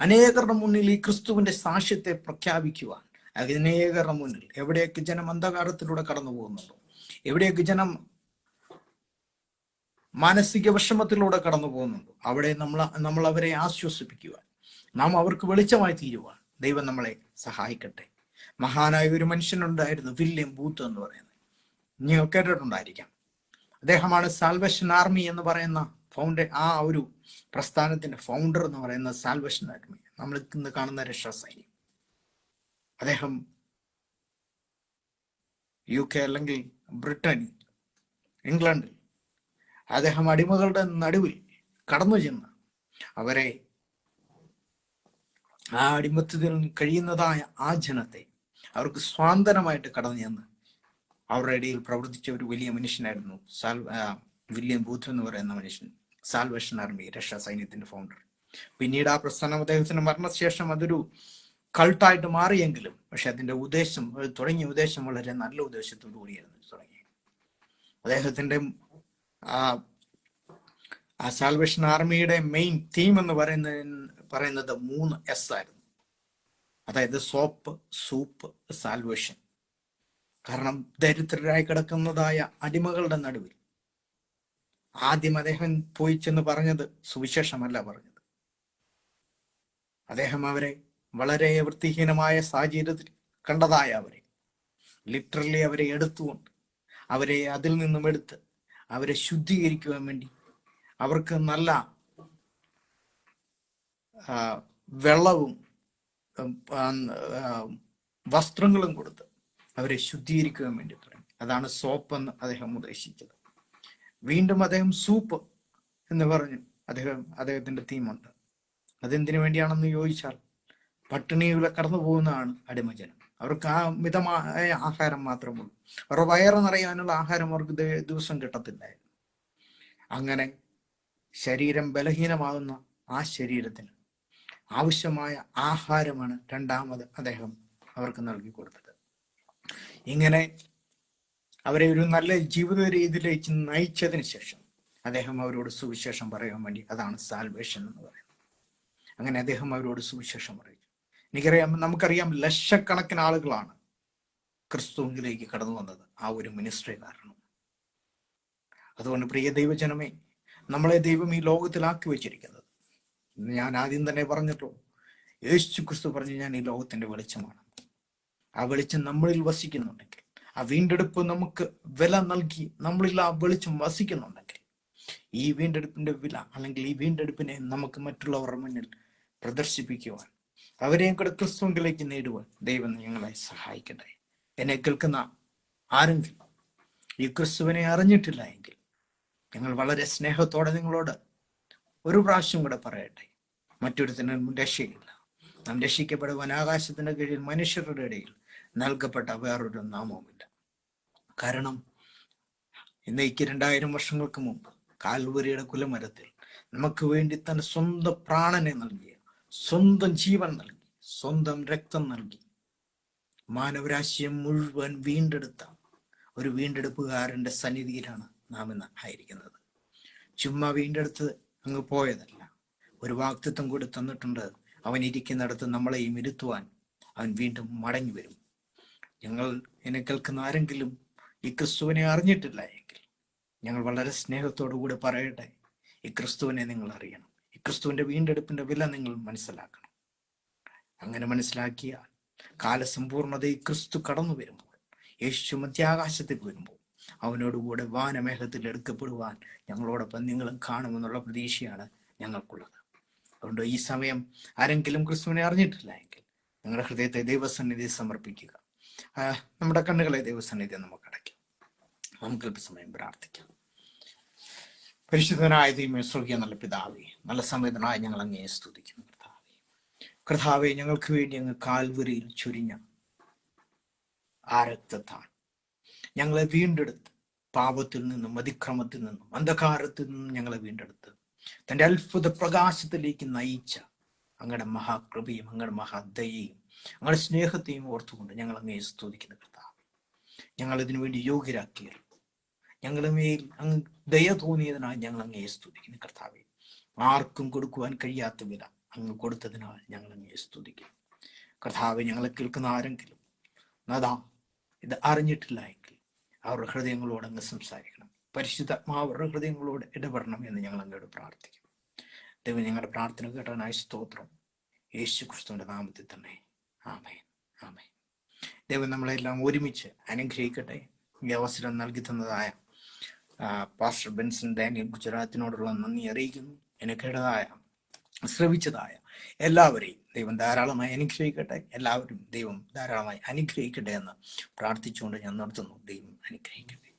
അനേകരുടെ മുന്നിൽ ഈ ക്രിസ്തുവിന്റെ സാക്ഷ്യത്തെ പ്രഖ്യാപിക്കുവാൻ, അനേകരുടെ മുന്നിൽ എവിടെയൊക്കെ ജനം അന്ധകാരത്തിലൂടെ കടന്നു പോകുന്നുണ്ടോ, എവിടെയൊക്കെ ജനം മാനസിക വിഷമത്തിലൂടെ കടന്നു പോകുന്നുണ്ടോ, അവിടെ നമ്മൾ അവരെ ആശ്വസിപ്പിക്കുവാൻ, നാം അവർക്ക് വെളിച്ചമായി തീരുവാൻ ദൈവം നമ്മളെ സഹായിക്കട്ടെ. മഹാനായ ഒരു മനുഷ്യനുണ്ടായിരുന്നു, വില്യം ബൂത്ത് എന്ന് പറയുന്നത്. നിങ്ങൾ കേട്ടിട്ടുണ്ടായിരിക്കാം. അദ്ദേഹമാണ് സാൽവേഷൻ ആർമി എന്ന് പറയുന്ന ആ ഒരു പ്രസ്ഥാനത്തിന്റെ ഫൗണ്ടർ എന്ന് പറയുന്ന സാൽവേഷൻ ആർമി, നമ്മൾ ഇന്ന് കാണുന്ന രക്ഷാസൈന്യം. അദ്ദേഹം UK അല്ലെങ്കിൽ ബ്രിട്ടനിൽ, ഇംഗ്ലണ്ടിൽ അദ്ദേഹം അടിമകളുടെ നടുവിൽ കടന്നു ചെന്ന് അവരെ, ആ അടിമത്തത്തിൽ കഴിയുന്നതായ ആ ജനത്തെ അവർക്ക് സ്വാതന്ത്ര്യമായിട്ട് കടന്നു ചെന്ന് അവരുടെ ഇടയിൽ പ്രവർത്തിച്ച ഒരു വലിയ മനുഷ്യനായിരുന്നു വില്യം ബൂത്ത് എന്ന് പറയുന്ന മനുഷ്യൻ, സാൽവേഷൻ ആർമി രക്ഷാ സൈന്യത്തിന്റെ ഫൗണ്ടർ. പിന്നീട് ആ പ്രസ്ഥാനം അദ്ദേഹത്തിന്റെ മരണശേഷം അതൊരു കൾട്ടായിട്ട് മാറിയെങ്കിലും, പക്ഷെ അതിന്റെ ഉദ്ദേശം, തുടങ്ങിയ ഉദ്ദേശം വളരെ നല്ല ഉദ്ദേശത്തോടു കൂടിയായിരുന്നു തുടങ്ങി. അദ്ദേഹത്തിന്റെ ആ സാൽവേഷൻ ആർമിയുടെ മെയിൻ തീം എന്ന് പറയുന്നത് 3 S ആയിരുന്നു. അതായത് സോപ്പ്, സൂപ്പ്, സാൽവേഷൻ. കാരണം ദരിദ്രരായി കിടക്കുന്നതായ അടിമകളുടെ നടുവിൽ ആദ്യം അദ്ദേഹം പോയി ചെന്ന് പറഞ്ഞത് സുവിശേഷമല്ല പറഞ്ഞത്. അദ്ദേഹം അവരെ വളരെ വൃത്തിഹീനമായ സാഹചര്യത്തിൽ കണ്ടതായ അവരെ ലിറ്ററലി അവരെ എടുത്തുകൊണ്ട് അവരെ അതിൽ നിന്നും എടുത്ത് അവരെ ശുദ്ധീകരിക്കുവാൻ വേണ്ടി അവർക്ക് നല്ല വെള്ളവും വസ്ത്രങ്ങളും കൊടുത്ത് അവരെ ശുദ്ധീകരിക്കുവാൻ വേണ്ടി തുടങ്ങി. അതാണ് സോപ്പ് എന്ന് അദ്ദേഹം ഉദ്ദേശിച്ചത്. വീണ്ടും അദ്ദേഹം സൂപ്പ് എന്ന് പറഞ്ഞു അദ്ദേഹത്തിന്റെ തീമുണ്ട്. അതെന്തിനു വേണ്ടിയാണെന്ന് ചോദിച്ചാൽ പട്ടിണിയിലൂടെ കടന്നു പോകുന്നതാണ് അടിമജനം. അവർക്ക് ആ മിതമായ ആഹാരം മാത്രമുള്ളൂ. അവരുടെ വയറ് നിറയാനുള്ള ആഹാരം അവർക്ക് ദിവസം കിട്ടത്തില്ലായിരുന്നു. അങ്ങനെ ശരീരം ബലഹീനമാകുന്ന ആ ശരീരത്തിന് ആവശ്യമായ ആഹാരമാണ് രണ്ടാമത് അദ്ദേഹം അവർക്ക് നൽകി കൊടുത്തത്. ഇങ്ങനെ അവരെ ഒരു നല്ല ജീവിത രീതിയിലേക്ക് നയിച്ചതിന് ശേഷം അദ്ദേഹം അവരോട് സുവിശേഷം പറയാൻ വേണ്ടി, അതാണ് സാൽവേഷൻ എന്ന് പറയുന്നത്. അങ്ങനെ അദ്ദേഹം അവരോട് സുവിശേഷം പറയും. നമുക്കറിയാം ലക്ഷക്കണക്കിന് ആളുകളാണ് ക്രിസ്തുവിലേക്ക് കടന്നു വന്നത് ആ ഒരു മിനിസ്ട്രി കാരണം. അതുകൊണ്ട് പ്രിയ ദൈവജനമേ, നമ്മളെ ദൈവം ഈ ലോകത്തിലാക്കി വെച്ചിരിക്കുന്നത്, ഞാൻ ആദ്യം തന്നെ പറഞ്ഞല്ലോ, യേശു ക്രിസ്തു പറഞ്ഞു, ഞാൻ ഈ ലോകത്തിന്റെ വെളിച്ചമാണ്. ആ വെളിച്ചം നമ്മളിൽ വസിക്കുന്നുണ്ടെങ്കിൽ, ആ വീണ്ടെടുപ്പ് നമുക്ക് വില നൽകി നമ്മളിൽ ആ വെളിച്ചം വസിക്കുന്നുണ്ടെങ്കിൽ, ഈ വീണ്ടെടുപ്പിന്റെ വില അല്ലെങ്കിൽ ഈ വീണ്ടെടുപ്പിനെ നമുക്ക് മറ്റുള്ളവരുടെ മുന്നിൽ പ്രദർശിപ്പിക്കുവാൻ, അവരെയും കൂടെ ക്രിസ്തുവിലേക്ക് നേടുവാൻ ദൈവം ഞങ്ങളെ സഹായിക്കട്ടെ. എന്നെ കേൾക്കുന്ന ആരെങ്കിലും ഈ ക്രിസ്തുവിനെ അറിഞ്ഞിട്ടില്ല എങ്കിൽ, ഞങ്ങൾ വളരെ സ്നേഹത്തോടെ നിങ്ങളോട് ഒരു പ്രാവശ്യം കൂടെ പറയട്ടെ, മറ്റൊരുത്തിനും രക്ഷയില്ല. നാം രക്ഷിക്കപ്പെടുവാൻ ആകാശത്തിന്റെ കീഴിൽ മനുഷ്യരുടെ ഇടയിൽ നൽകപ്പെട്ട വേറൊരു നാമവുമില്ല. കാരണം ഇന്നേക്ക് 2000 വർഷങ്ങൾക്ക് മുമ്പ് കാൽവരിയുടെ കുലമരത്തിൽ നമുക്ക് വേണ്ടി തന്റെ സ്വന്തം പ്രാണനെ നൽകിയ, സ്വന്തം ജീവൻ നൽകി, സ്വന്തം രക്തം നൽകി മാനവരാശിയെ മുഴുവൻ വീണ്ടെടുത്ത ഒരു വീണ്ടെടുപ്പുകാരന്റെ സന്നിധിയിലാണ് നാം ഇന്ന് ആയിരിക്കുന്നത്. ചുമ്മാ വീണ്ടെടുത്ത് അങ്ങ് പോയതല്ല, ഒരു വാഗ്ദത്തം കൂടി തന്നിട്ടുണ്ട്. അവൻ ഇരിക്കുന്നിടത്ത് നമ്മളെയും ഇരുത്തുവാൻ അവൻ വീണ്ടും മടങ്ങി വരും. എന്നെ കേൾക്കുന്ന ആരെങ്കിലും ഈ ക്രിസ്തുവിനെ അറിഞ്ഞിട്ടില്ല എങ്കിൽ, ഞങ്ങൾ വളരെ സ്നേഹത്തോടു കൂടി പറയട്ടെ, ഈ ക്രിസ്തുവിനെ നിങ്ങൾ അറിയണം. ഈ ക്രിസ്തുവിന്റെ വീണ്ടെടുപ്പിന്റെ വില നിങ്ങൾ മനസ്സിലാക്കണം. അങ്ങനെ മനസ്സിലാക്കിയാൽ കാലസമ്പൂർണതയിൽ ക്രിസ്തു കടന്നു വരുമ്പോൾ, യേശു മധ്യാകാശത്തിൽ വരുമ്പോൾ, അവനോടുകൂടെ വാനമേഘത്തിൽ എടുക്കപ്പെടുവാൻ ഞങ്ങളോടൊപ്പം നിങ്ങളും കാണുമെന്നുള്ള പ്രതീക്ഷയാണ് ഞങ്ങൾക്കുള്ളത്. അതുകൊണ്ട് ഈ സമയം ആരെങ്കിലും ക്രിസ്തുവിനെ അറിഞ്ഞിട്ടില്ല എങ്കിൽ, നിങ്ങളുടെ ഹൃദയത്തെ ദൈവസന്നിധി സമർപ്പിക്കുക. നമ്മുടെ കണ്ണുകളെ ദൈവസന്നിധി നമുക്ക് അടയ്ക്കാം. നമുക്ക് സമയം പ്രാർത്ഥിക്കാം. പരിശുദ്ധനായ ദൈവമേ, സ്വർഗീയ നല്ല പിതാവേ, നല്ല സമയത്തിനായി ഞങ്ങൾ അങ്ങയെ സ്തുതിക്കുന്നു. കർത്താവേ, ഞങ്ങൾക്ക് വേണ്ടി അങ്ങ് കാൽവരിയിൽ ചൊരിഞ്ഞ ആ രക്തത്താൽ ഞങ്ങളെ വീണ്ടെടുത്ത്, പാപത്തിൽ നിന്നും അതിക്രമത്തിൽ നിന്നും അന്ധകാരത്തിൽ നിന്നും ഞങ്ങളെ വീണ്ടെടുത്ത് തന്റെ അത്ഭുത പ്രകാശത്തിലേക്ക് നയിച്ച അങ്ങയുടെ മഹാകൃപയും അങ്ങയുടെ മഹാദയയും അങ്ങയുടെ സ്നേഹത്തെയും ഓർത്തുകൊണ്ട് ഞങ്ങൾ അങ്ങയെ സ്തുതിക്കുന്നു. കർത്താവ്, ഞങ്ങൾ ഇതിനു വേണ്ടി യോഗ്യരാക്കിയല്ലോ. ഞങ്ങളുടെ മേൽ അങ്ങ് ദയ തോന്നിയതിനാൽ ഞങ്ങൾ അങ്ങയെ സ്തുതിക്കുന്നു. കർത്താവെ, ആർക്കും കൊടുക്കുവാൻ കഴിയാത്ത വില അങ്ങ് കൊടുത്തതിനാൽ ഞങ്ങൾ അങ്ങയെ സ്തുതിക്കുന്നു. കർത്താവെ, ഞങ്ങളെ കേൾക്കുന്ന ആരെങ്കിലും അതാ ഇത് അറിഞ്ഞിട്ടില്ല എങ്കിൽ, അവരുടെ ഹൃദയങ്ങളോട് അങ്ങ് സംസാരിക്കണം. പരിശുദ്ധാത്മാവരുടെ ഹൃദയങ്ങളോട് ഇടപെടണം എന്ന് ഞങ്ങൾ അങ്ങോട്ട് പ്രാർത്ഥിക്കും. ദൈവം, ഞങ്ങളുടെ പ്രാർത്ഥന കേട്ടതിനായി സ്തോത്രം. യേശു ക്രിസ്തുവിന്റെ നാമത്തിൽ തന്നെ ആമേൻ, ആമേൻ. ദൈവം നമ്മളെല്ലാം ഒരുമിച്ച് അനുഗ്രഹിക്കട്ടെ. ഈ അവസരം നൽകി തന്നതായ പാസ്റ്റർ ബെൻസൺ ഡാനിയൽ ഗുജറാത്തിനോടുള്ള നന്ദി അറിയിക്കുന്നു. എന്നെ കേട്ടതായ, ശ്രവിച്ചതായ എല്ലാവരെയും ദൈവം ധാരാളമായി അനുഗ്രഹിക്കട്ടെ. എല്ലാവരും ദൈവം ധാരാളമായി അനുഗ്രഹിക്കട്ടെ എന്ന് പ്രാർത്ഥിച്ചുകൊണ്ട് ഞാൻ നിർത്തുന്നു. ദൈവം അനുഗ്രഹിക്കട്ടെ.